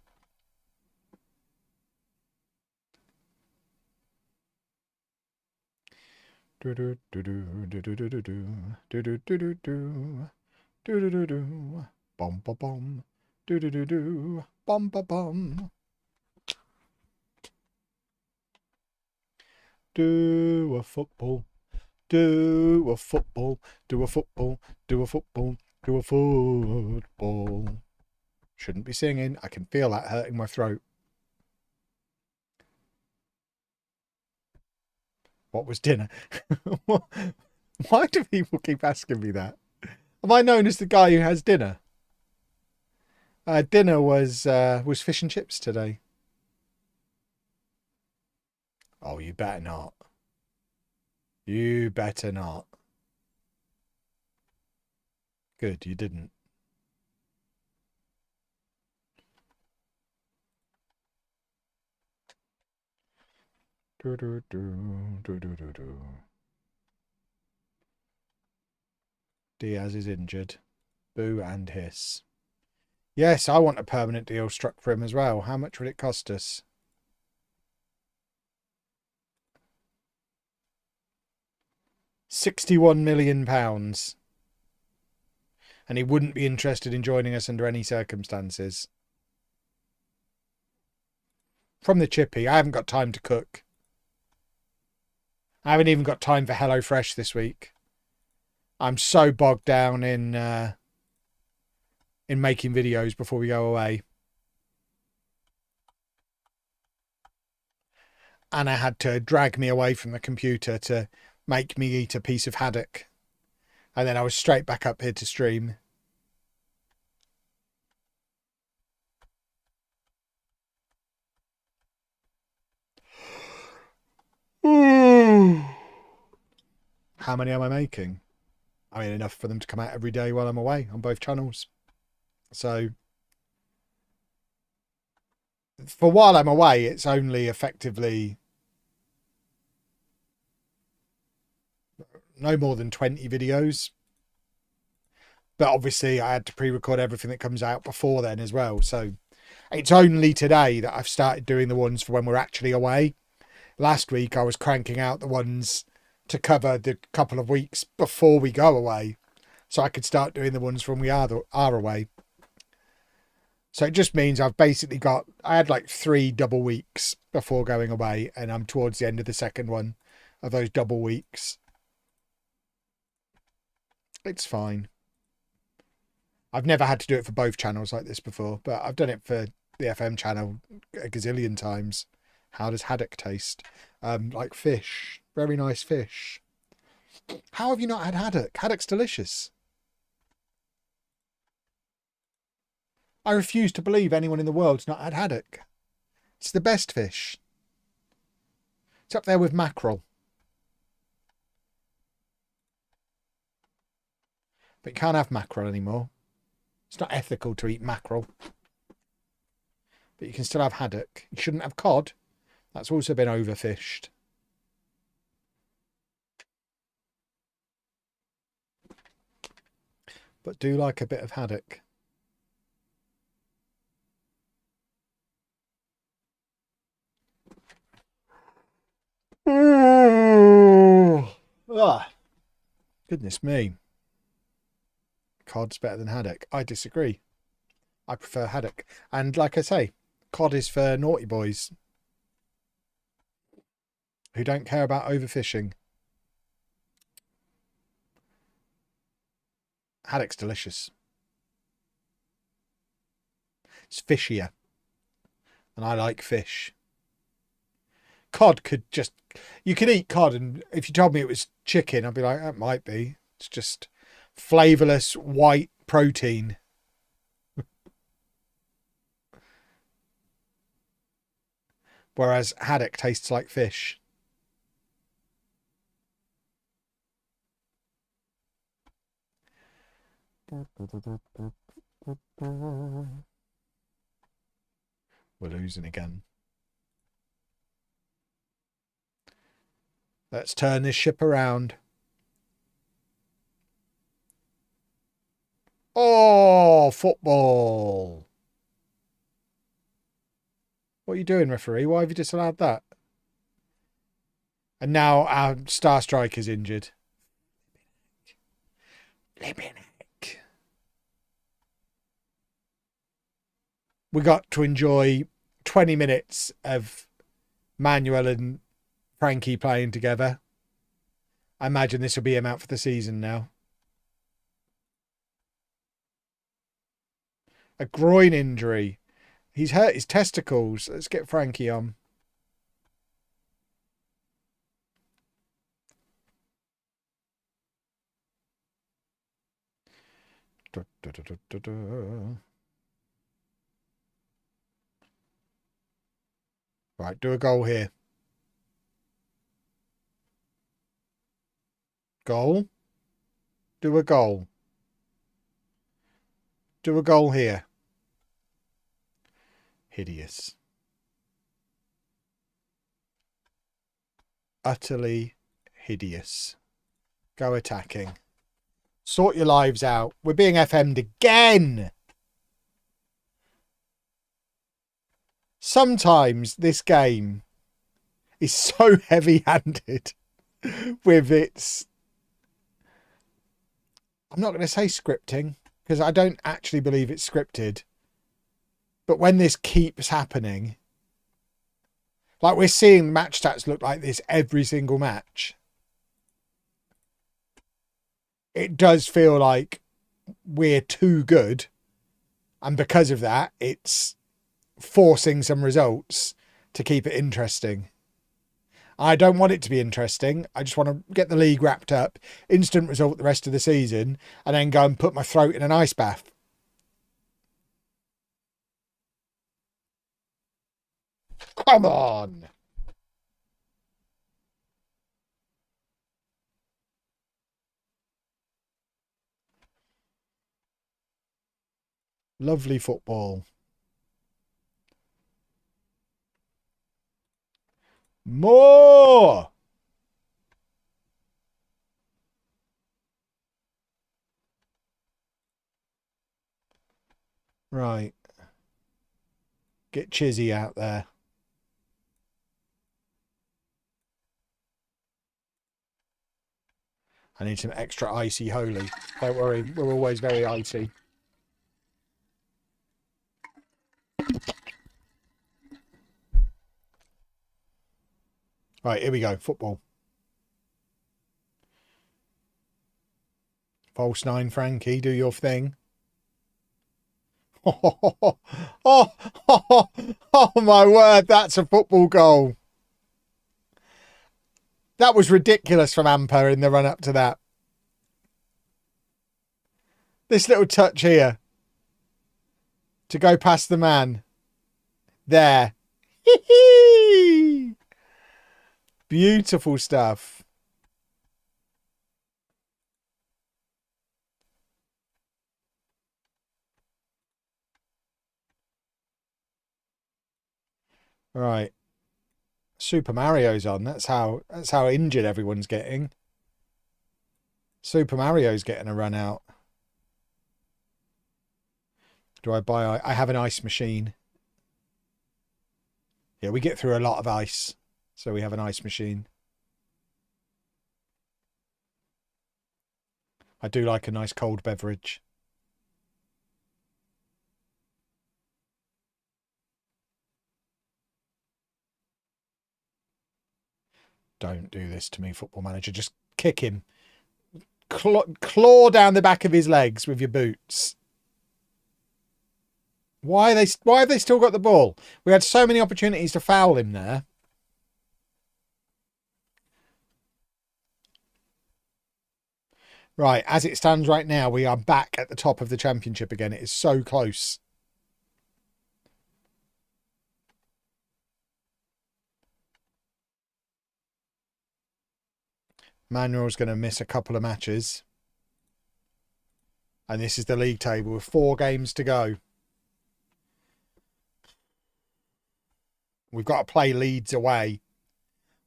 Do do do do do do do do do do do do do do do do bom bom bom do do do do bom bom bom. Do a football, do a football, do a football, do a football, do a football. Shouldn't be singing. I can feel that hurting my throat. What was dinner? Why do people keep asking me that? Am I known as the guy who has dinner? Dinner was fish and chips today. Oh, you better not. You better not. Good, you didn't. Do, do, do, do, do, do, do. Diaz is injured. Boo and hiss. Yes, I want a permanent deal struck for him as well. How much would it cost us? £61 million. And he wouldn't be interested in joining us under any circumstances. From the chippy, I haven't got time to cook. I haven't even got time for HelloFresh this week. I'm so bogged down in making videos before we go away. Anna had to drag me away from the computer to make me eat a piece of haddock. And then I was straight back up here to stream. How many am I making? I mean, enough for them to come out every day while I'm away on both channels. So, for while I'm away, it's only effectively no more than 20 videos. But obviously, I had to pre-record everything that comes out before then as well. So, it's only today that I've started doing the ones for when we're actually away. Last week, I was cranking out the ones to cover the couple of weeks before we go away, so I could start doing the ones when we are away. So it just means I've basically I had like 3 double weeks before going away, and I'm towards the end of the second one of those double weeks. It's fine. I've never had to do it for both channels like this before, but I've done it for the FM channel a gazillion times. How does haddock taste? Like fish. Very nice fish. How have you not had haddock? Haddock's delicious. I refuse to believe anyone in the world's not had haddock. It's the best fish. It's up there with mackerel. But you can't have mackerel anymore. It's not ethical to eat mackerel. But you can still have haddock. You shouldn't have cod. That's also been overfished. But do like a bit of haddock. Goodness me. Cod's better than haddock. I disagree. I prefer haddock. And like I say, cod is for naughty boys who don't care about overfishing. Haddock's delicious. It's fishier. And I like fish. Cod could just... You could eat cod, and if you told me it was chicken, I'd be like, that might be. It's just flavourless white protein. Whereas haddock tastes like fish. We're losing again. Let's turn this ship around. Oh, football. What are you doing, referee? Why have you disallowed that? And now our star striker's injured. Lipinek. We got to enjoy 20 minutes of Manuel and Frankie playing together. I imagine this will be him out for the season now. A groin injury. He's hurt his testicles. Let's get Frankie on. Right, do a goal here. Goal. Do a goal. Do a goal here. Hideous. Utterly hideous. Go attacking. Sort your lives out. We're being FM'd again. Sometimes this game is so heavy-handed with its... I'm not going to say scripting, because I don't actually believe it's scripted. But when this keeps happening, like we're seeing match stats look like this every single match, it does feel like we're too good. And because of that, it's forcing some results to keep it interesting. I don't want it to be interesting. I just want to get the league wrapped up, instant result the rest of the season, and then go and put my throat in an ice bath. Come on. Lovely football. More. Right. Get Chizzy out there. I need some extra icy holy. Don't worry, we're always very icy. Right, here we go. Football. False 9, Frankie. Do your thing. Oh, my word. That's a football goal. That was ridiculous from Amper in the run up to that. This little touch here to go past the man. There. Beautiful stuff. Right. Super Mario's on. That's how injured everyone's getting. Super Mario's getting a run out. Do I buy... I have an ice machine. Yeah, we get through a lot of ice. So we have an ice machine. I do like a nice cold beverage. Don't do this to me, Football Manager. Just kick him. Claw down the back of his legs with your boots. Why have they still got the ball? We had so many opportunities to foul him there. Right, as it stands right now, we are back at the top of the championship again. It is so close. Manuel's going to miss a couple of matches. And this is the league table with 4 games to go. We've got to play Leeds away.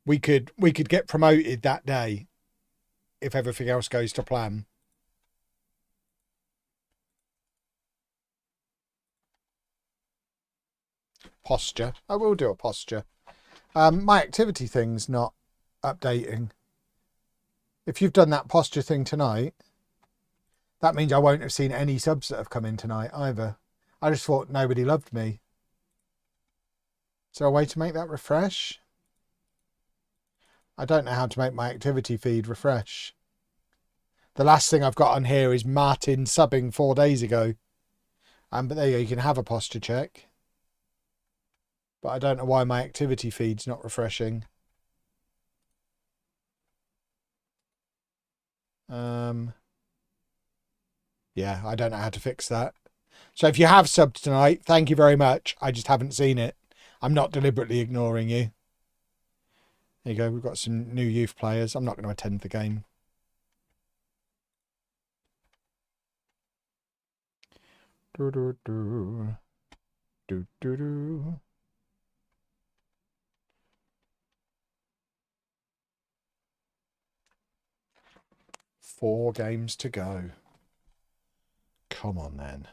We could get promoted that day if everything else goes to plan. posture. I will do a posture. My activity thing's not updating. If you've done that posture thing tonight, that means I won't have seen any subs that have come in tonight either. I just thought nobody loved me. Is there a way to make that refresh? I don't know how to make my activity feed refresh. The last thing I've got on here is Martin subbing 4 days ago. But there you go, you can have a posture check. But I don't know why my activity feed's not refreshing. Yeah, I don't know how to fix that. So if you have subbed tonight, thank you very much. I just haven't seen it. I'm not deliberately ignoring you. There you go, we've got some new youth players. I'm not going to attend the game. Do, do, do. Do, do, do. Four games to go. Come on then.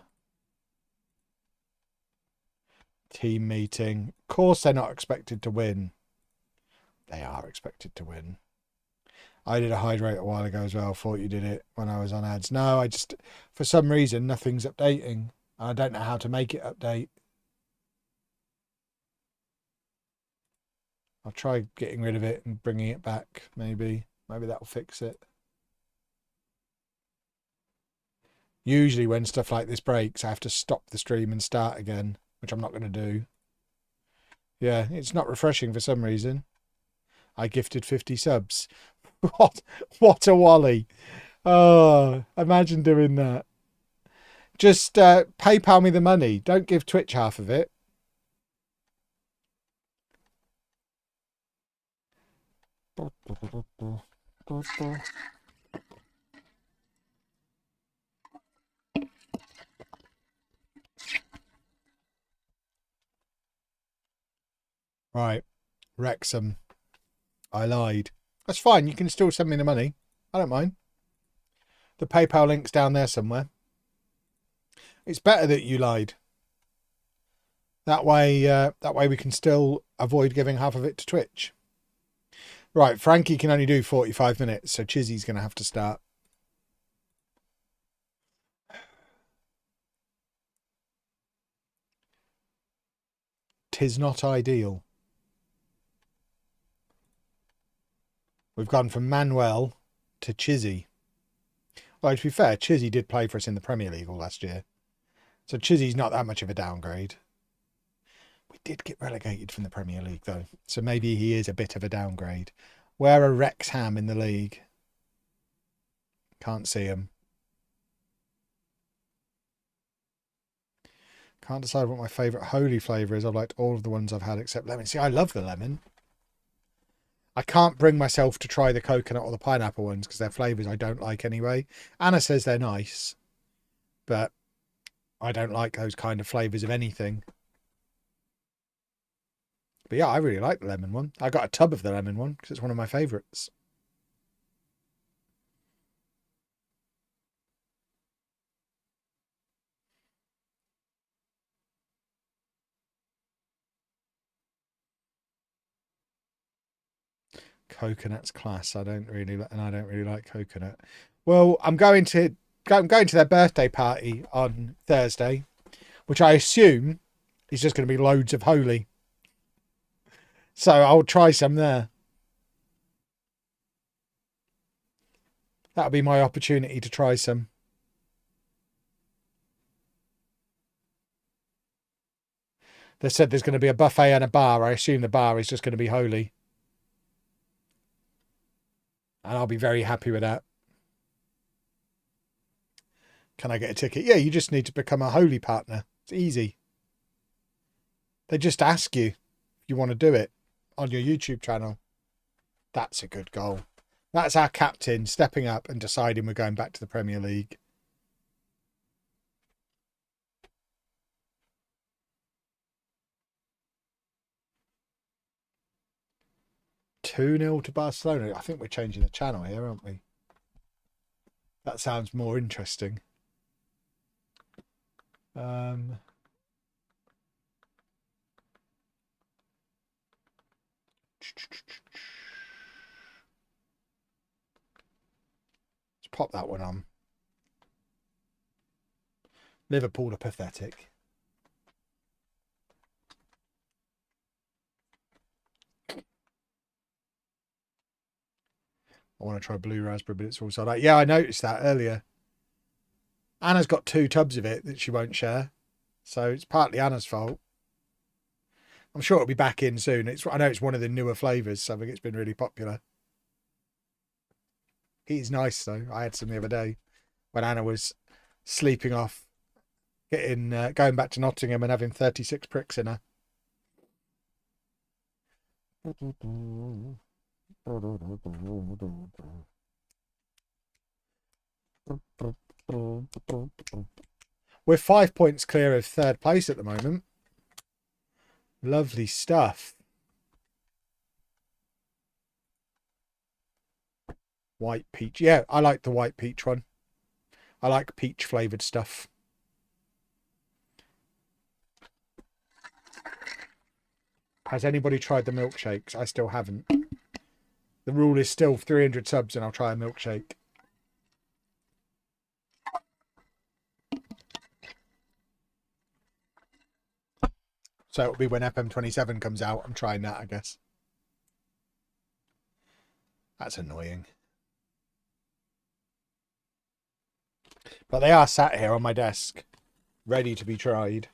Team meeting. Of course they're not expected to win. They are expected to win. I did a hydrate a while ago as well. Thought you did it when I was on ads. No, I just, for some reason, nothing's updating. I don't know how to make it update. I'll try getting rid of it and bringing it back, maybe. Maybe that'll fix it. Usually when stuff like this breaks, I have to stop the stream and start again, which I'm not going to do. Yeah, it's not refreshing for some reason. I gifted 50 subs. What a wally. Oh, imagine doing that. Just PayPal me the money. Don't give Twitch half of it. Right. Wrexham. I lied. That's fine. You can still send me the money. I don't mind. The PayPal link's down there somewhere. It's better that you lied. That way we can still avoid giving half of it to Twitch. Right, Frankie can only do 45 minutes, so Chizzy's going to have to start. Tis not ideal. We've gone from Manuel to Chizzy. Well, to be fair, Chizzy did play for us in the Premier League all last year. So Chizzy's not that much of a downgrade. We did get relegated from the Premier League, though. So maybe he is a bit of a downgrade. Where are Wrexham in the league? Can't see him. Can't decide what my favourite holy flavour is. I've liked all of the ones I've had except lemon. See, I love the lemon. I can't bring myself to try the coconut or the pineapple ones because they're flavours I don't like anyway. Anna says they're nice, but I don't like those kind of flavours of anything. But yeah, I really like the lemon one. I got a tub of the lemon one because it's one of my favourites. Coconut's class. I don't really like coconut. Well, I'm going to their birthday party on Thursday, which I assume is just going to be loads of holy. So I'll try some there. That'll be my opportunity to try some. They said there's going to be a buffet and a bar. I assume the bar is just going to be holy. And I'll be very happy with that. Can I get a ticket? Yeah, you just need to become a holy partner. It's easy. They just ask you if you want to do it on your YouTube channel. That's a good goal. That's our captain stepping up and deciding we're going back to the Premier League. "2-0 to Barcelona." I think we're changing the channel here, aren't we? That sounds more interesting. pop that one on. Liverpool are pathetic. I want to try blue raspberry, but it's all sold out. Yeah, I noticed that earlier. Anna's got 2 tubs of it that she won't share. So it's partly Anna's fault. I'm sure it'll be back in soon. I know it's one of the newer flavours, so I think it's been really popular. It is nice, though. I had some the other day when Anna was sleeping off, going back to Nottingham and having 36 pricks in her. We're 5 points clear of 3rd place at the moment. Lovely stuff. White peach. Yeah, I like the white peach one. I like peach flavoured stuff. Has anybody tried the milkshakes? I still haven't. The rule is still 300 subs and I'll try a milkshake. So it'll be when FM27 comes out. I'm trying that, I guess. That's annoying. But they are sat here on my desk, ready to be tried.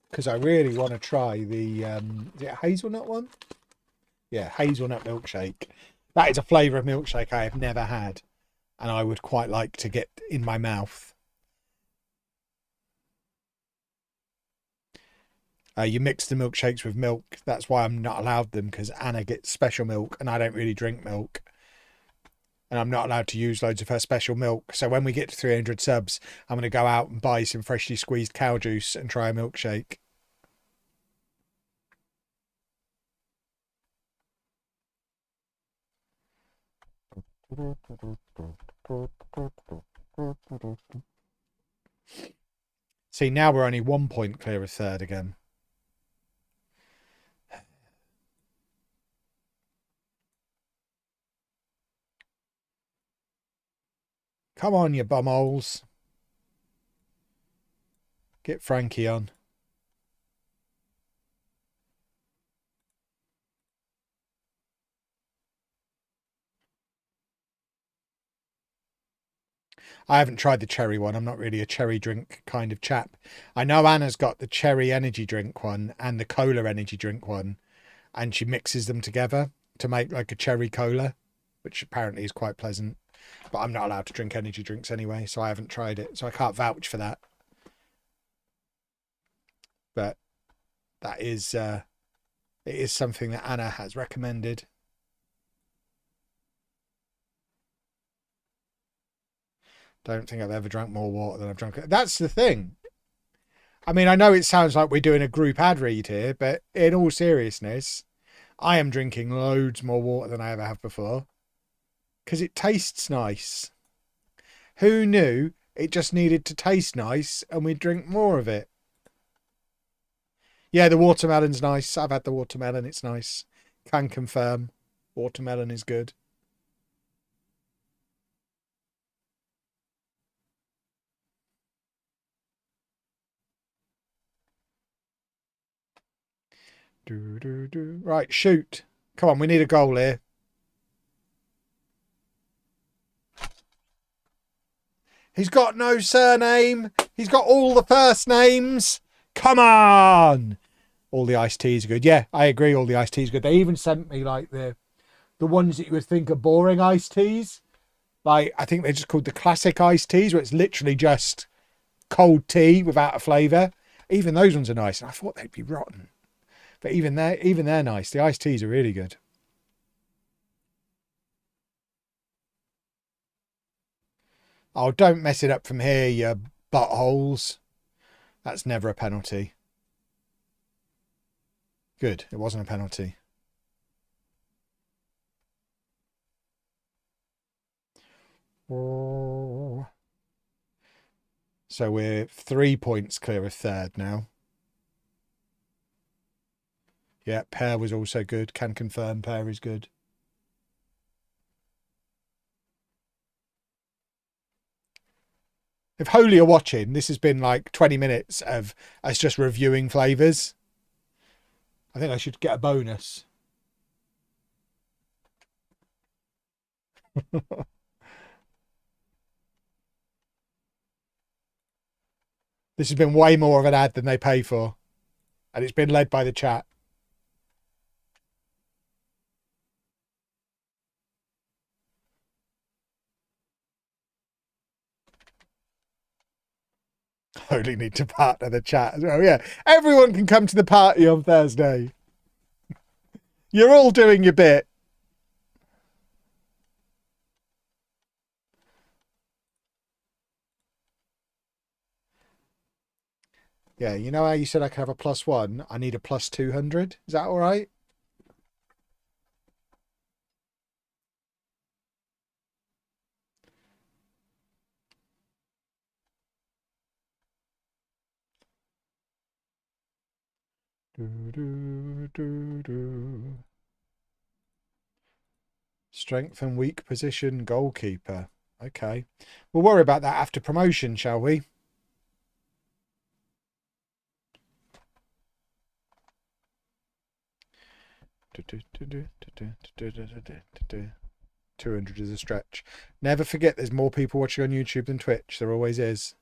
Because I really want to try the, is it hazelnut one? Yeah, hazelnut milkshake. That is a flavour of milkshake I have never had. And I would quite like to get in my mouth. You mix the milkshakes with milk. That's why I'm not allowed them, because Anna gets special milk and I don't really drink milk. And I'm not allowed to use loads of her special milk. So when we get to 300 subs, I'm going to go out and buy some freshly squeezed cow juice and try a milkshake. See, now we're only 1 point clear of 3rd again. Come on, you bumholes. Get Frankie on. I haven't tried the cherry one. I'm not really a cherry drink kind of chap. I know Anna's got the cherry energy drink one and the cola energy drink one, and she mixes them together to make like a cherry cola, which apparently is quite pleasant. But I'm not allowed to drink energy drinks anyway, so I haven't tried it. So I can't vouch for that. But that is, it is something that Anna has recommended. Don't think I've ever drank more water than I've drunk. That's the thing. I mean, I know it sounds like we're doing a group ad read here, but in all seriousness, I am drinking loads more water than I ever have before. Because it tastes nice. Who knew it just needed to taste nice and we'd drink more of it? Yeah, the watermelon's nice. I've had the watermelon. It's nice. Can confirm. Watermelon is good. Right, shoot. Come on, we need a goal here. He's got no surname. He's got all the first names. Come on. All the iced teas are good. Yeah, I agree. All the iced teas are good. They even sent me like the ones that you would think are boring iced teas. Like, I think they're just called the classic iced teas, where it's literally just cold tea without a flavour. Even those ones are nice. And I thought they'd be rotten. But even they're nice. The iced teas are really good. Oh, don't mess it up from here, you buttholes. That's never a penalty. Good. It wasn't a penalty. Oh. So we're 3 points clear of 3rd now. Yeah, pear was also good. Can confirm pear is good. If Holy are watching, this has been like 20 minutes of us just reviewing flavours. I think I should get a bonus. This has been way more of an ad than they pay for. And it's been led by the chat. Only need to partner the chat as well. Yeah, everyone can come to the party on Thursday. You're all doing your bit. Yeah, you know how you said I could have a +1? I need a +200. Is that all right? Strength and weak position goalkeeper. Okay. We'll worry about that after promotion, shall we? $200 is a stretch. Never forget there's more people watching on YouTube than Twitch. There always is.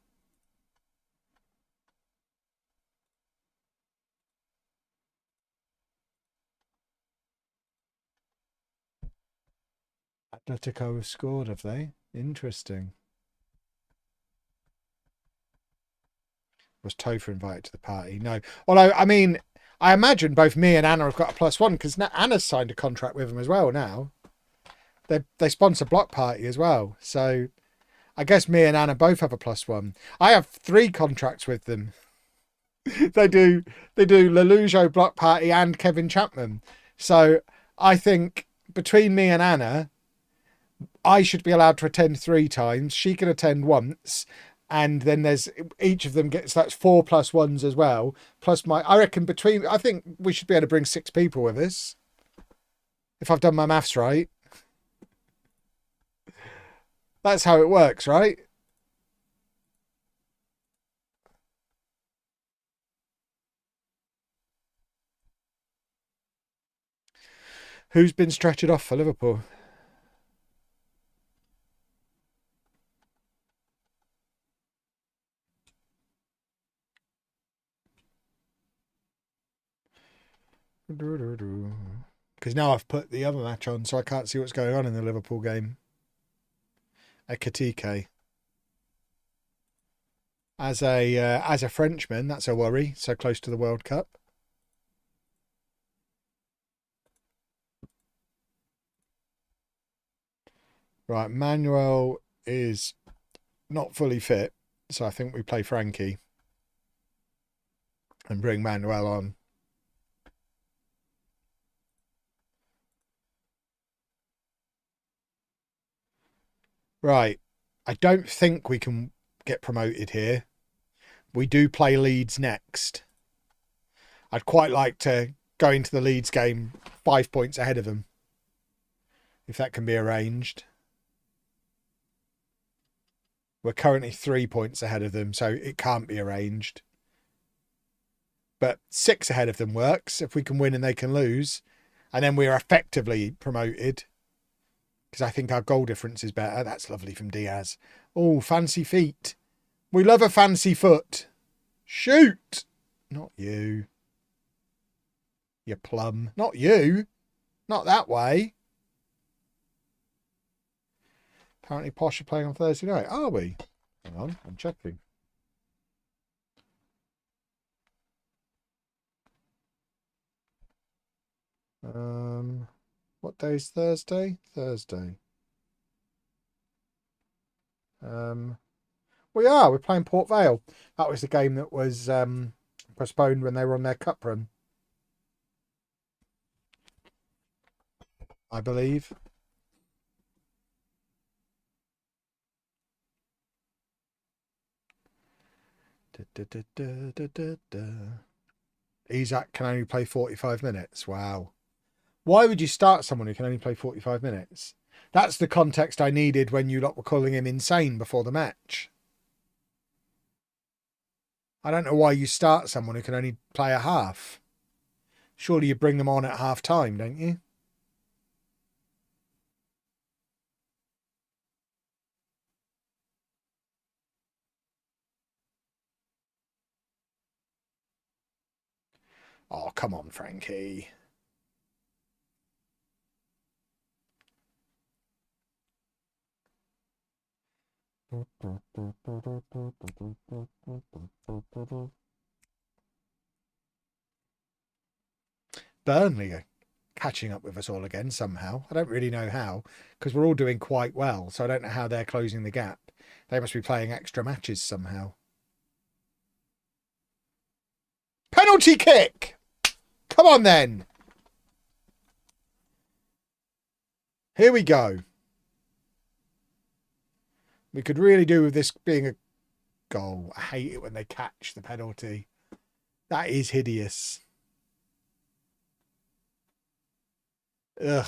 Atletico have scored, have they? Interesting. Was Topher invited to the party? No. Although, I mean, I imagine both me and Anna have got a +1 because Anna's signed a contract with them as well now. They sponsor Block Party as well. So I guess me and Anna both have a +1. I have 3 contracts with them. They do Lelujo, Block Party, and Kevin Chapman. So I think between me and Anna, I should be allowed to attend 3 times. She can attend once. And then there's each of them gets, that's 4 +1s as well. Plus I reckon I think we should be able to bring 6 people with us. If I've done my maths right. That's how it works, right? Who's been stretched off for Liverpool? Because now I've put the other match on, so I can't see what's going on in the Liverpool game. Ekatike. As a Frenchman, that's a worry. So close to the World Cup. Right, Manuel is not fully fit, so I think we play Frankie and bring Manuel on. Right, I don't think we can get promoted here. We do play Leeds next. I'd quite like to go into the Leeds game 5 points ahead of them, if that can be arranged. We're currently 3 points ahead of them, so it can't be arranged. But 6 ahead of them works if we can win and they can lose. And then we're effectively promoted because I think our goal difference is better. That's lovely from Diaz. Oh, fancy feet. We love a fancy foot. Shoot. Not you. You plum. Not you. Not that way. Apparently Posh are playing on Thursday night. Are we? Hang on, I'm checking. What day is Thursday? Thursday. We are. We're playing Port Vale. That was the game that was postponed when they were on their cup run, I believe. Isak can only play 45 minutes. Wow. Why would you start someone who can only play 45 minutes? That's the context I needed when you lot were calling him insane before the match. I don't know why you start someone who can only play a half. Surely you bring them on at half time, don't you? Oh, come on, Frankie. Burnley are catching up with us all again somehow. I don't really know how, because we're all doing quite well, so I don't know how they're closing the gap. They must be playing extra matches somehow. Penalty kick! Come on then! Here we go. We could really do with this being a goal. I hate it when they catch the penalty. That is hideous. Ugh.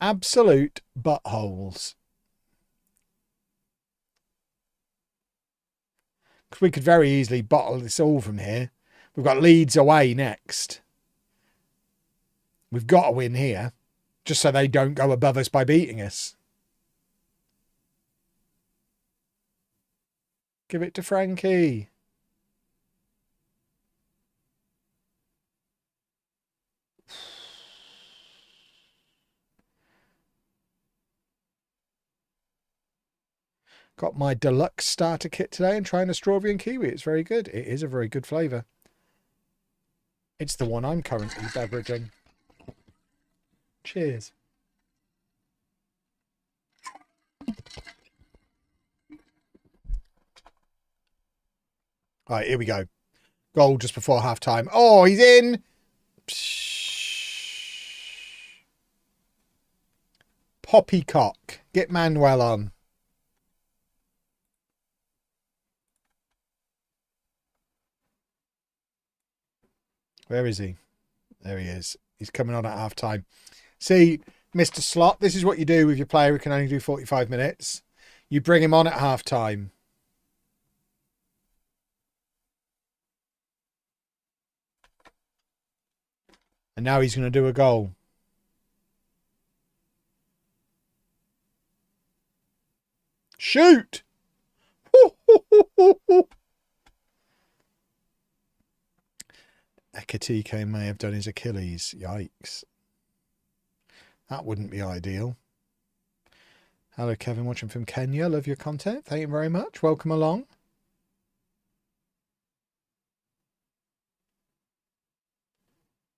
Absolute buttholes. Because we could very easily bottle this all from here. We've got Leeds away next. We've got to win here, just so they don't go above us by beating us. Give it to Frankie. Got my deluxe starter kit today and trying a strawberry and kiwi. It's very good. It is a very good flavour. It's the one I'm currently beveraging. Cheers. All right, here we go. Goal just before half time. Oh, he's in. Poppycock. Get Manuel on. Where is he? There he is. He's coming on at half time. See, Mr. Slot, this is what you do with your player who can only do 45 minutes. You bring him on at half time. And now he's going to do a goal. Shoot! Ekatike may have done his Achilles. Yikes. That wouldn't be ideal. Hello, Kevin, watching from Kenya. Love your content. Thank you very much. Welcome along.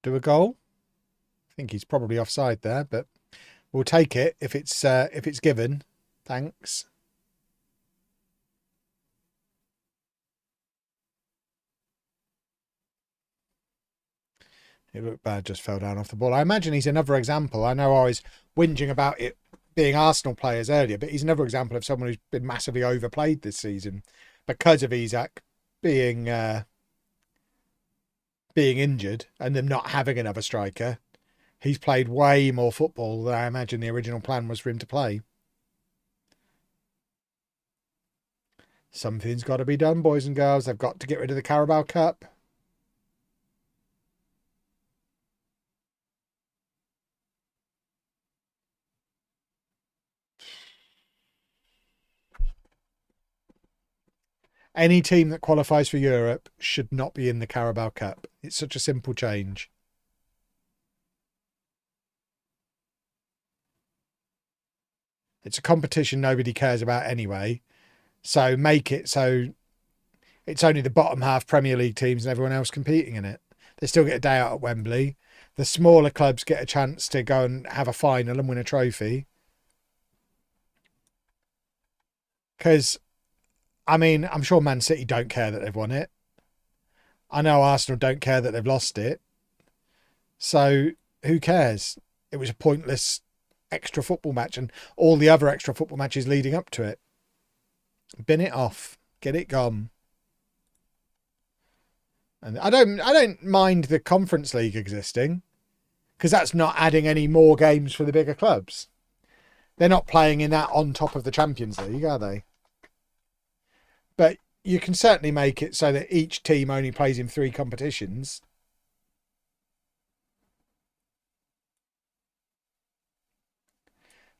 Do a goal. I think he's probably offside there, but we'll take it if it's given. Thanks. It looked bad, just fell down off the ball. I imagine he's another example. I know I was whinging about it being Arsenal players earlier, but he's another example of someone who's been massively overplayed this season because of Isak being injured and them not having another striker. He's played way more football than I imagine the original plan was for him to play. Something's got to be done, boys and girls. They've got to get rid of the Carabao Cup. Any team that qualifies for Europe should not be in the Carabao Cup. It's such a simple change. It's a competition nobody cares about anyway. So make it so it's only the bottom half Premier League teams and everyone else competing in it. They still get a day out at Wembley. The smaller clubs get a chance to go and have a final and win a trophy. Because, I mean, I'm sure Man City don't care that they've won it. I know Arsenal don't care that they've lost it. So who cares? It was a pointless extra football match and all the other extra football matches leading up to it. Bin it off. Get it gone. And I don't mind the Conference League existing, because that's not adding any more games for the bigger clubs. They're not playing in that on top of the Champions League, are they? But you can certainly make it so that each team only plays in 3 competitions.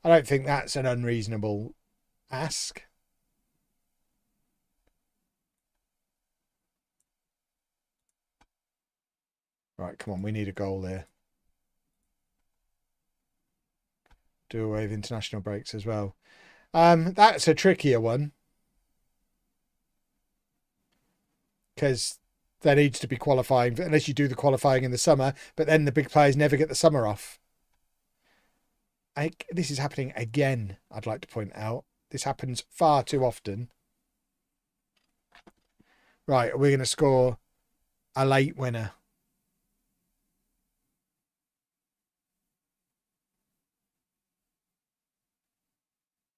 I don't think that's an unreasonable ask. Right, come on, we need a goal there. Do away with international breaks as well. That's a trickier one, because there needs to be qualifying, unless you do the qualifying in the summer, but then the big players never get the summer off. This is happening again, I'd like to point out. This happens far too often. Right, we're going to score a late winner.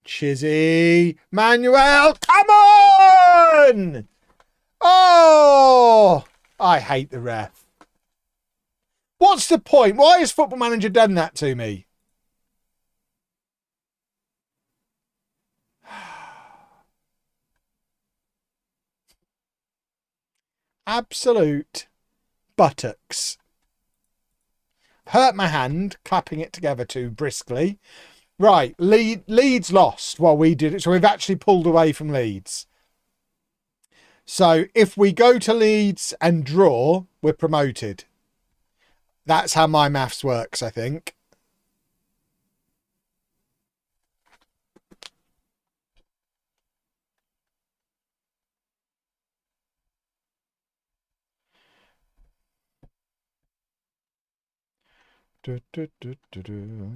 Chizzy Manuel, come on! Oh, I hate the ref. What's the point? Why has Football Manager done that to me? Absolute buttocks. Hurt my hand, clapping it together too briskly. Right, Leeds lost while we did it, so we've actually pulled away from Leeds. So if we go to Leeds and draw, we're promoted. That's how my maths works, I think. Do, do, do, do, do.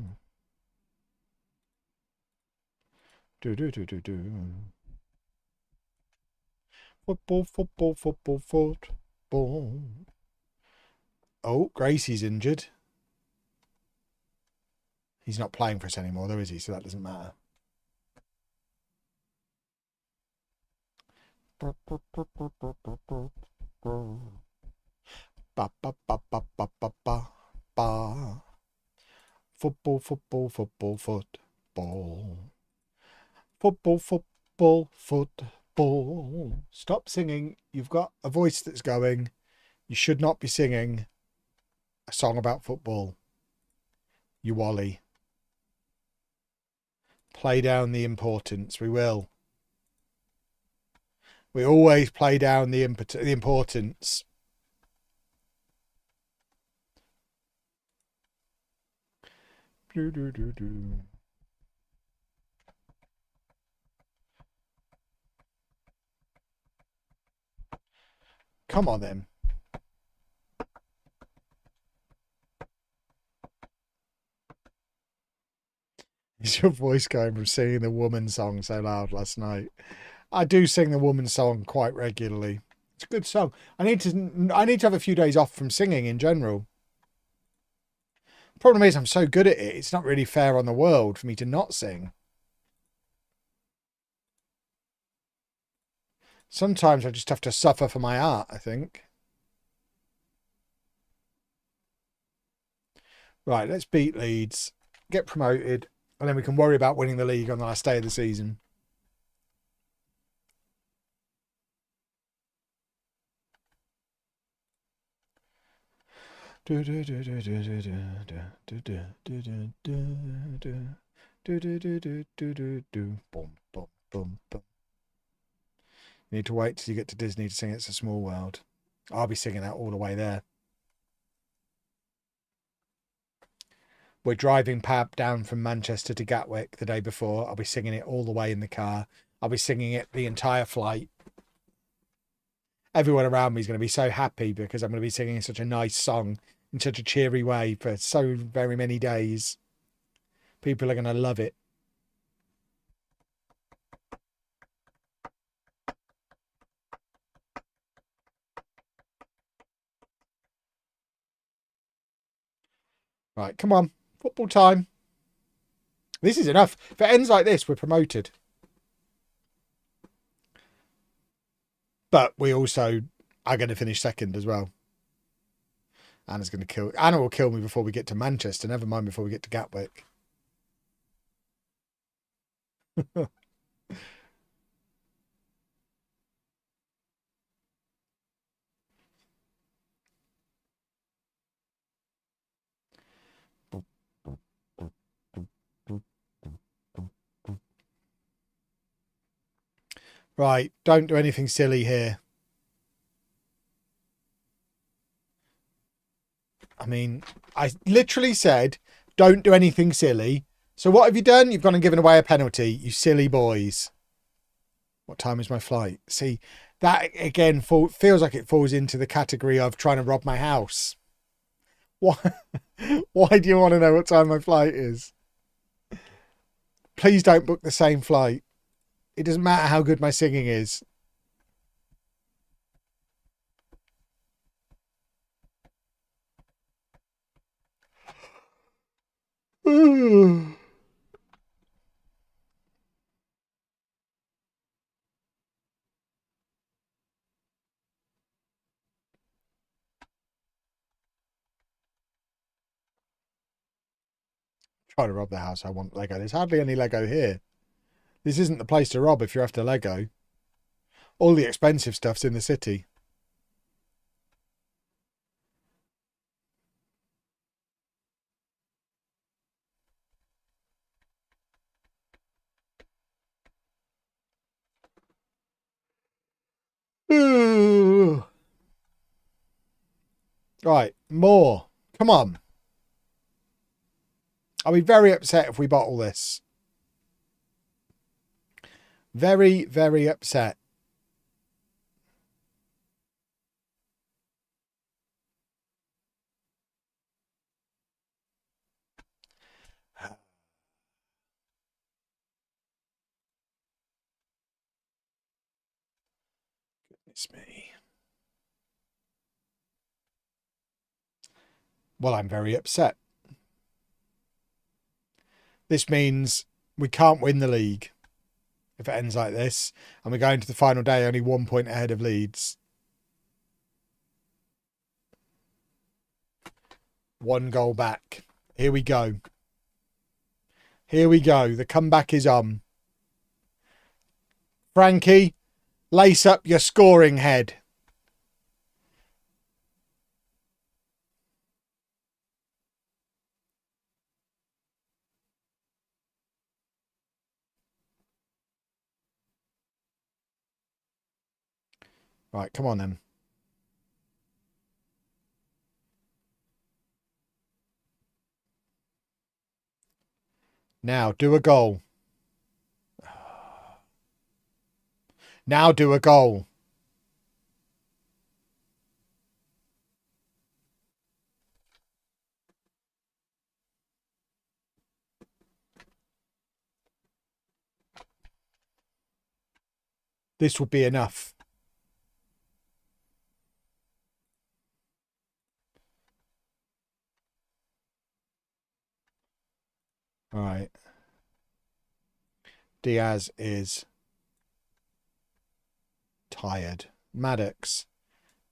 Do, do, do, do, do. Football, football, football, football. Oh, Gracie's injured. He's not playing for us anymore, though, is he? So that doesn't matter. Ba, ba, ba, ba, ba, ba, ba. Ba, ba, ba, ba, ba, ba, ba, ba. Football, football, football, football. Football, football, football. Stop singing. You've got a voice that's going. You should not be singing a song about football. You Wally. Play down the importance. We will. We always play down the importance. Do, do, do, do. Come on then. Is your voice going from singing the woman song so loud last night? I do sing the woman song quite regularly. It's a good song. I need to have a few days off from singing in general. Problem is, I'm so good at it, it's not really fair on the world for me to not sing. Sometimes I just have to suffer for my art, I think. Right, let's beat Leeds, get promoted, and then we can worry about winning the league on the last day of the season. Boom, boom, boom, boom. You need to wait till you get to Disney to sing It's a Small World. I'll be singing that all the way there. We're driving Pab down from Manchester to Gatwick the day before. I'll be singing it all the way in the car. I'll be singing it the entire flight. Everyone around me is going to be so happy because I'm going to be singing such a nice song in such a cheery way for so very many days. People are going to love it. Right, come on. Football time. This is enough. If it ends like this, we're promoted. But we also I'm going to finish second as well. Anna will kill me before we get to Manchester. Never mind before we get to Gatwick. Right, don't do anything silly here. I mean, I literally said, don't do anything silly. So what have you done? You've gone and given away a penalty, you silly boys. What time is my flight? See, that again feels like it falls into the category of trying to rob my house. Why, why do you want to know what time my flight is? Please don't book the same flight. It doesn't matter how good my singing is. Trying to rob the house. I want Lego. There's hardly any Lego here. This isn't the place to rob if you're after Lego. All the expensive stuff's in the city. Right, more. Come on. I'll be very upset if we bottle this. Very, very upset. Goodness me. Well, I'm very upset. This means we can't win the league if it ends like this. And we're going to the final day only 1 point ahead of Leeds. 1 goal back. Here we go. Here we go. The comeback is on. Frankie, lace up your scoring head. Right, come on then. Now, do a goal. Now do a goal. This will be enough. All right. Diaz is tired. Maddox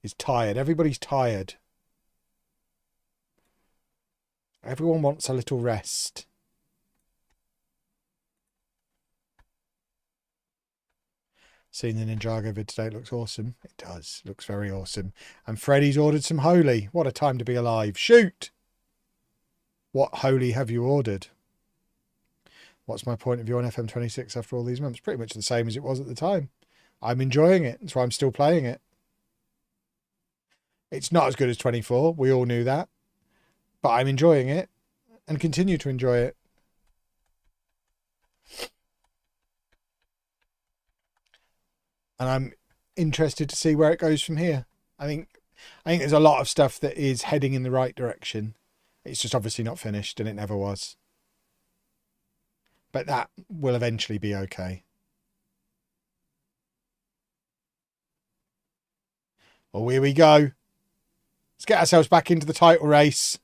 is tired. Everybody's tired. Everyone wants a little rest. Seeing the Ninjago vid today, it looks awesome. It does. Looks very awesome. And Freddie's ordered some Holy. What a time to be alive. Shoot! What Holy have you ordered? What's my point of view on FM26 after all these months? Pretty much the same as it was at the time. I'm enjoying it. That's why I'm still playing it. It's not as good as 24. We all knew that. But I'm enjoying it and continue to enjoy it. And I'm interested to see where it goes from here. I think there's a lot of stuff that is heading in the right direction. It's just obviously not finished, and it never was. But that will eventually be okay. Well, here we go. Let's get ourselves back into the title race.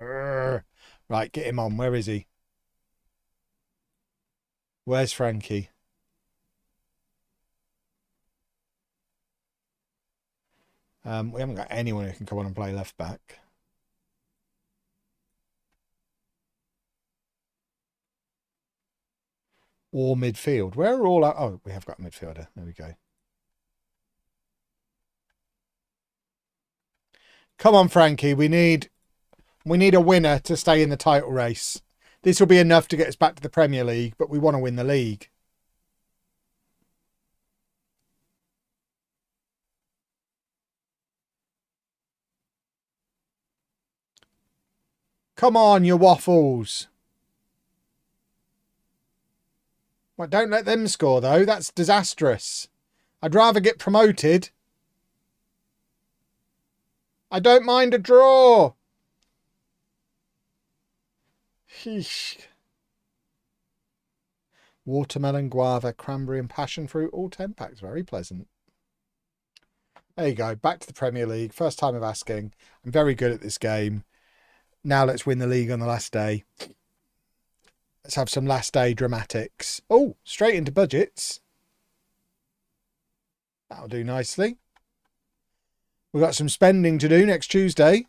Right, get him on. Where is he? Where's Frankie? We haven't got anyone who can come on and play left back. Or midfield. Where are all our... Oh, we have got a midfielder. There we go. Come on, Frankie. We need a winner to stay in the title race. This will be enough to get us back to the Premier League, but we want to win the league. Come on, you waffles. Well, don't let them score, though. That's disastrous. I'd rather get promoted. I don't mind a draw. Sheesh. Watermelon, guava, cranberry and passion fruit. All 10 packs. Very pleasant. There you go. Back to the Premier League. First time of asking. I'm very good at this game. Now let's win the league on the last day. Let's have some last day dramatics. Oh, straight into budgets. That'll do nicely. We've got some spending to do next Tuesday.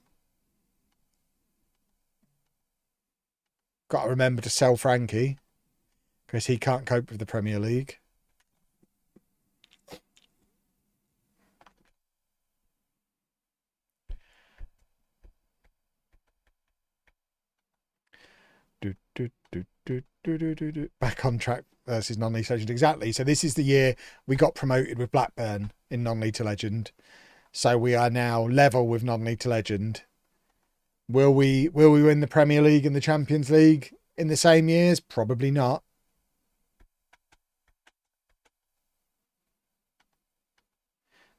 Got to remember to sell Frankie because he can't cope with the Premier League. Back on track versus non-league legend. Exactly. So this is the year we got promoted with Blackburn in non-league to legend. So we are now level with non-league to legend. Will we win the Premier League and the Champions League in the same years? Probably not.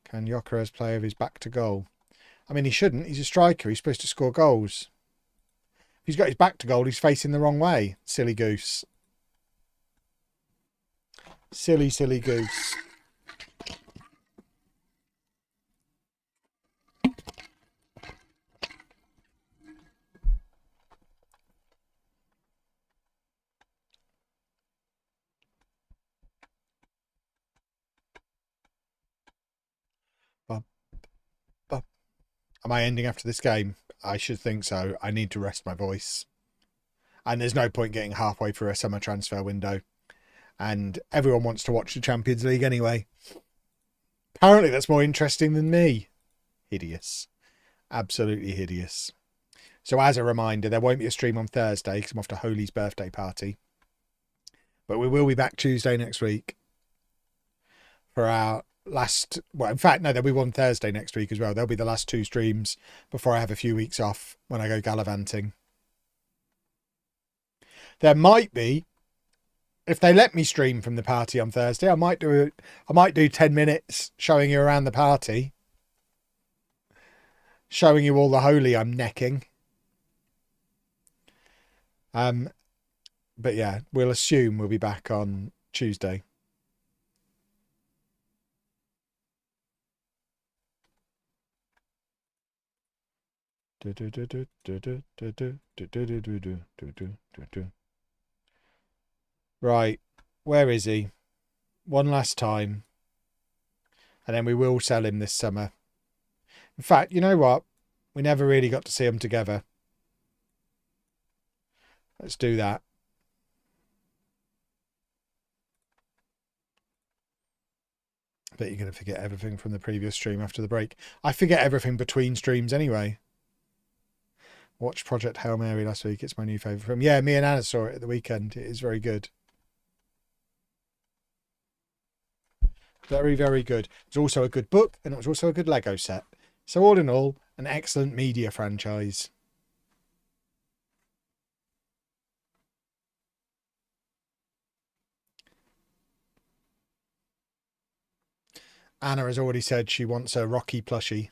Can Gyökeres play with his back to goal? I mean, he shouldn't. He's a striker. He's supposed to score goals. If he's got his back to goal, he's facing the wrong way. Silly goose. Silly, silly goose. Am I ending after this game? I should think so. I need to rest my voice. And there's no point getting halfway through a summer transfer window. And everyone wants to watch the Champions League anyway. Apparently that's more interesting than me. Hideous. Absolutely hideous. So as a reminder, there won't be a stream on Thursday because I'm off to Holy's birthday party. But we will be back Tuesday next week for our last... Well, in fact, no, there'll be one Thursday next week as well. There'll be the last 2 streams before I have a few weeks off when I go gallivanting. There might be, if they let me stream from the party on Thursday, I might do 10 minutes showing you around the party. Showing you all the Holy I'm necking. But yeah, we'll assume we'll be back on Tuesday. Right, where is he? One last time. And then we will sell him this summer. In fact, you know what? We never really got to see them together. Let's do that. I bet you're going to forget everything from the previous stream after the break. I forget everything between streams anyway. Watched Project Hail Mary last week. It's my new favourite film. Yeah, me and Anna saw it at the weekend. It is very good. Very, very good. It's also a good book and it was also a good Lego set. So all in all, an excellent media franchise. Anna has already said she wants a Rocky plushie.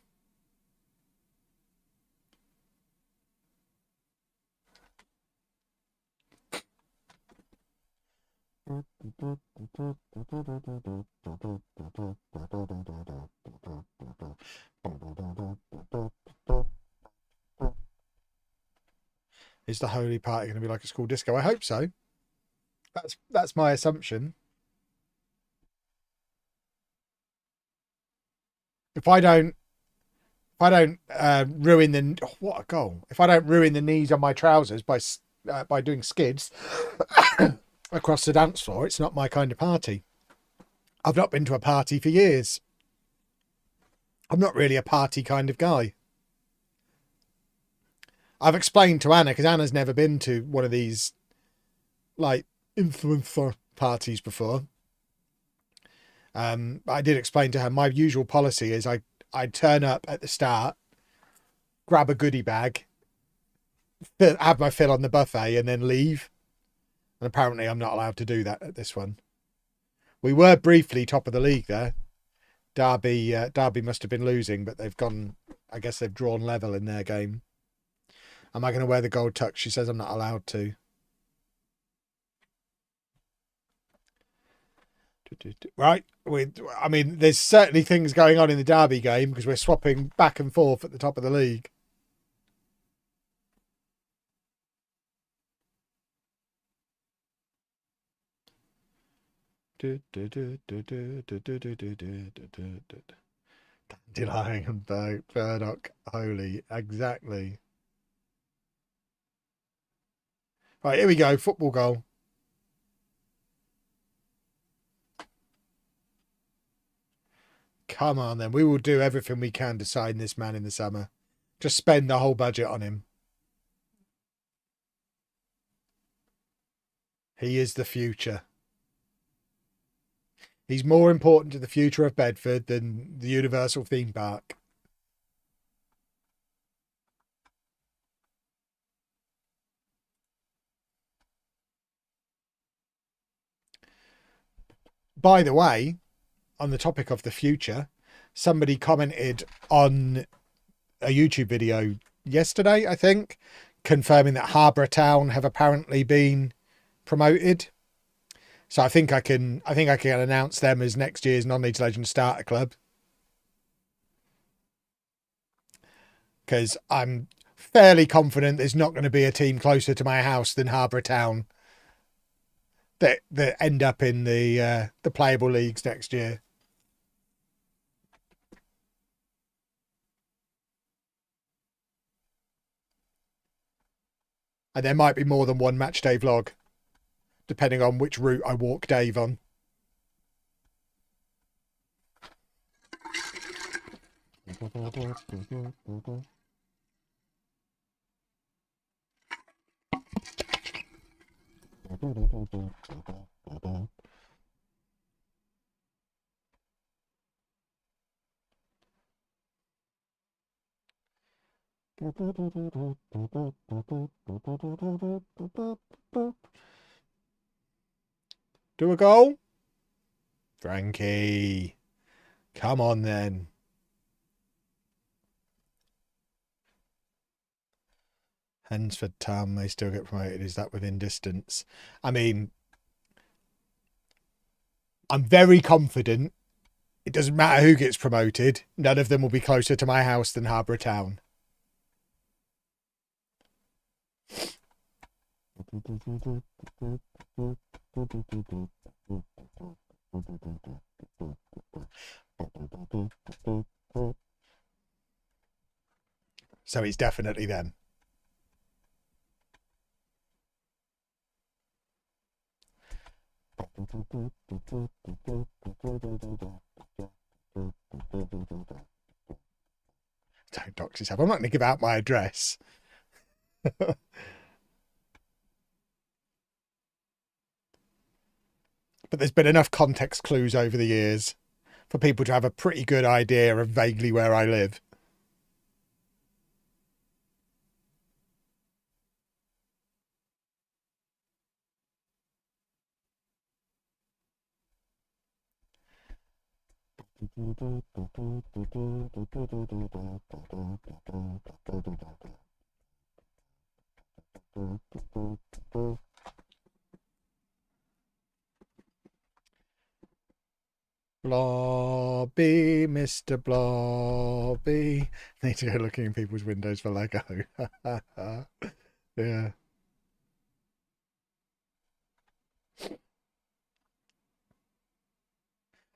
Is the Holy Party going to be like a school disco? I hope so. That's my assumption. If I don't if I don't ruin the what a goal! If I don't ruin the knees on my trousers by doing skids across the dance floor, it's not my kind of party. I've not been to a party for years. I'm not really a party kind of guy. I've explained to Anna, because Anna's never been to one of these like influencer parties before. I did explain to her my usual policy is I turn up at the start, grab a goodie bag, have my fill on the buffet, and then leave. And apparently, I'm not allowed to do that at this one. We were briefly top of the league there. Derby must have been losing, but they've gone. I guess they've drawn level in their game. Am I going to wear the gold tux? She says I'm not allowed to. Right. I mean, there's certainly things going on in the Derby game because we're swapping back and forth at the top of the league. Dandelion and burdock holy. Exactly. Right, here we go. Football goal. Come on, then. We will do everything we can to sign this man in the summer. Just spend the whole budget on him. He is the future. He's more important to the future of Bedford than the Universal theme park. By the way, on the topic of the future, somebody commented on a YouTube video yesterday, I think, confirming that Harborough Town have apparently been promoted. So I think I can announce them as next year's Non-League Legends starter club. Because I'm fairly confident there's not going to be a team closer to my house than Harborough Town that end up in the playable leagues next year. And there might be more than one match day vlog, depending on which route I walk Dave on. Do a goal? Frankie. Come on then. Hansford Town may still get promoted. Is that within distance? I mean, I'm very confident. It doesn't matter who gets promoted. None of them will be closer to my house than Harborough Town. So it's definitely them. Don't dox yourself. I'm not going to give out my address. But there's been enough context clues over the years for people to have a pretty good idea of vaguely where I live. Blobby, Mr. Blobby. Need to go looking in people's windows for Lego. Yeah.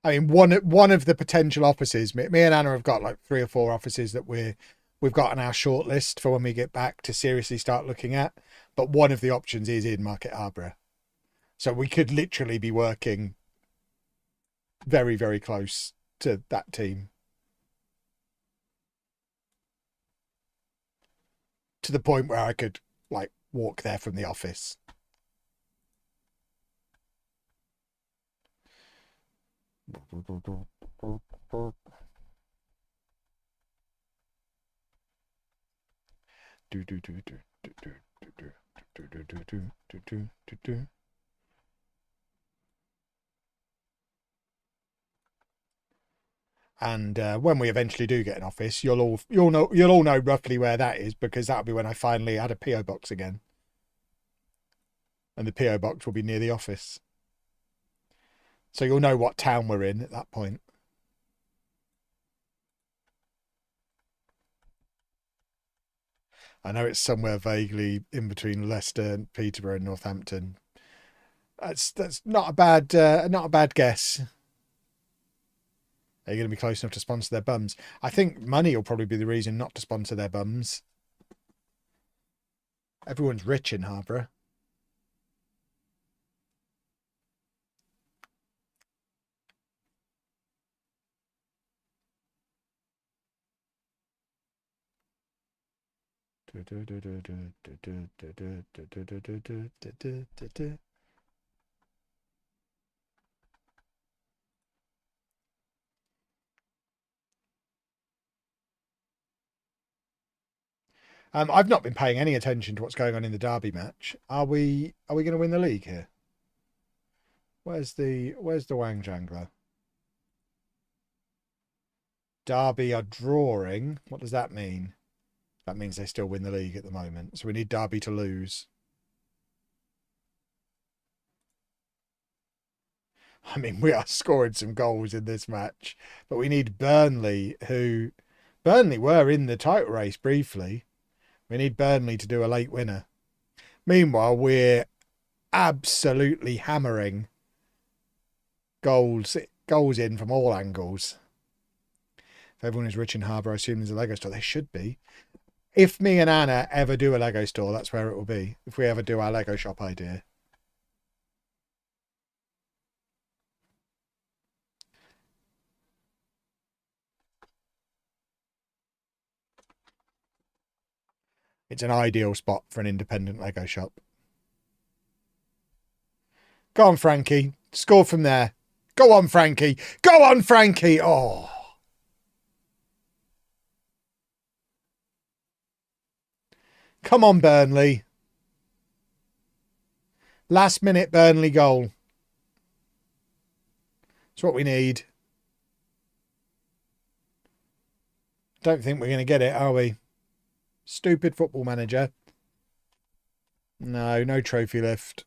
I mean, one of the potential offices. Me and Anna have got like 3 or 4 offices that we've got on our short list for when we get back to seriously start looking at. But one of the options is in Market Harborough, so we could literally be working very, very close to that team, to the point where I could like walk there from the office. And when we eventually do get an office, you'll all know roughly where that is, because that'll be when I finally add a PO box again, and the PO box will be near the office, so you'll know what town we're in at that point. I know it's somewhere vaguely in between Leicester, Peterborough, and Northampton. That's not a bad guess. Are you going to be close enough to sponsor their bums? I think money will probably be the reason not to sponsor their bums. Everyone's rich in Harborough. I've not been paying any attention to what's going on in the Derby match. Are we going to win the league here? Where's the Wang Jangler? Derby are drawing. What does that mean? That means they still win the league at the moment. So we need Derby to lose. I mean, we are scoring some goals in this match, but we need Burnley, who Burnley were in the title race briefly. We need Burnley to do a late winner. Meanwhile, we're absolutely hammering goals in from all angles. If everyone is rich in Harborough, I assume there's a Lego store. There should be. If me and Anna ever do a Lego store, that's where it will be. If we ever do our Lego shop idea. It's an ideal spot for an independent Lego shop. Go on, Frankie. Score from there. Go on, Frankie. Go on, Frankie. Oh. Come on, Burnley. Last minute Burnley goal. That's what we need. Don't think we're going to get it, are we? Stupid football manager. No trophy lift.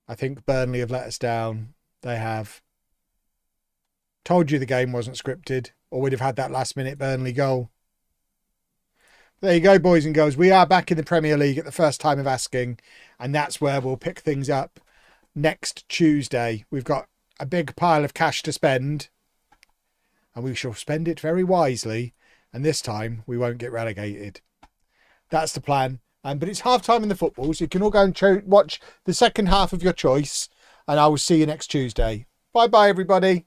I think Burnley have let us down. They have. Told you the game wasn't scripted, or we'd have had that last minute Burnley goal. There you go, boys and girls. We are back in the Premier League at the first time of asking, and that's where we'll pick things up next Tuesday. We've got a big pile of cash to spend, and we shall spend it very wisely, and this time we won't get relegated. That's the plan. But it's half time in the football, so you can all go and watch the second half of your choice, and I will see you next Tuesday. Bye-bye, everybody.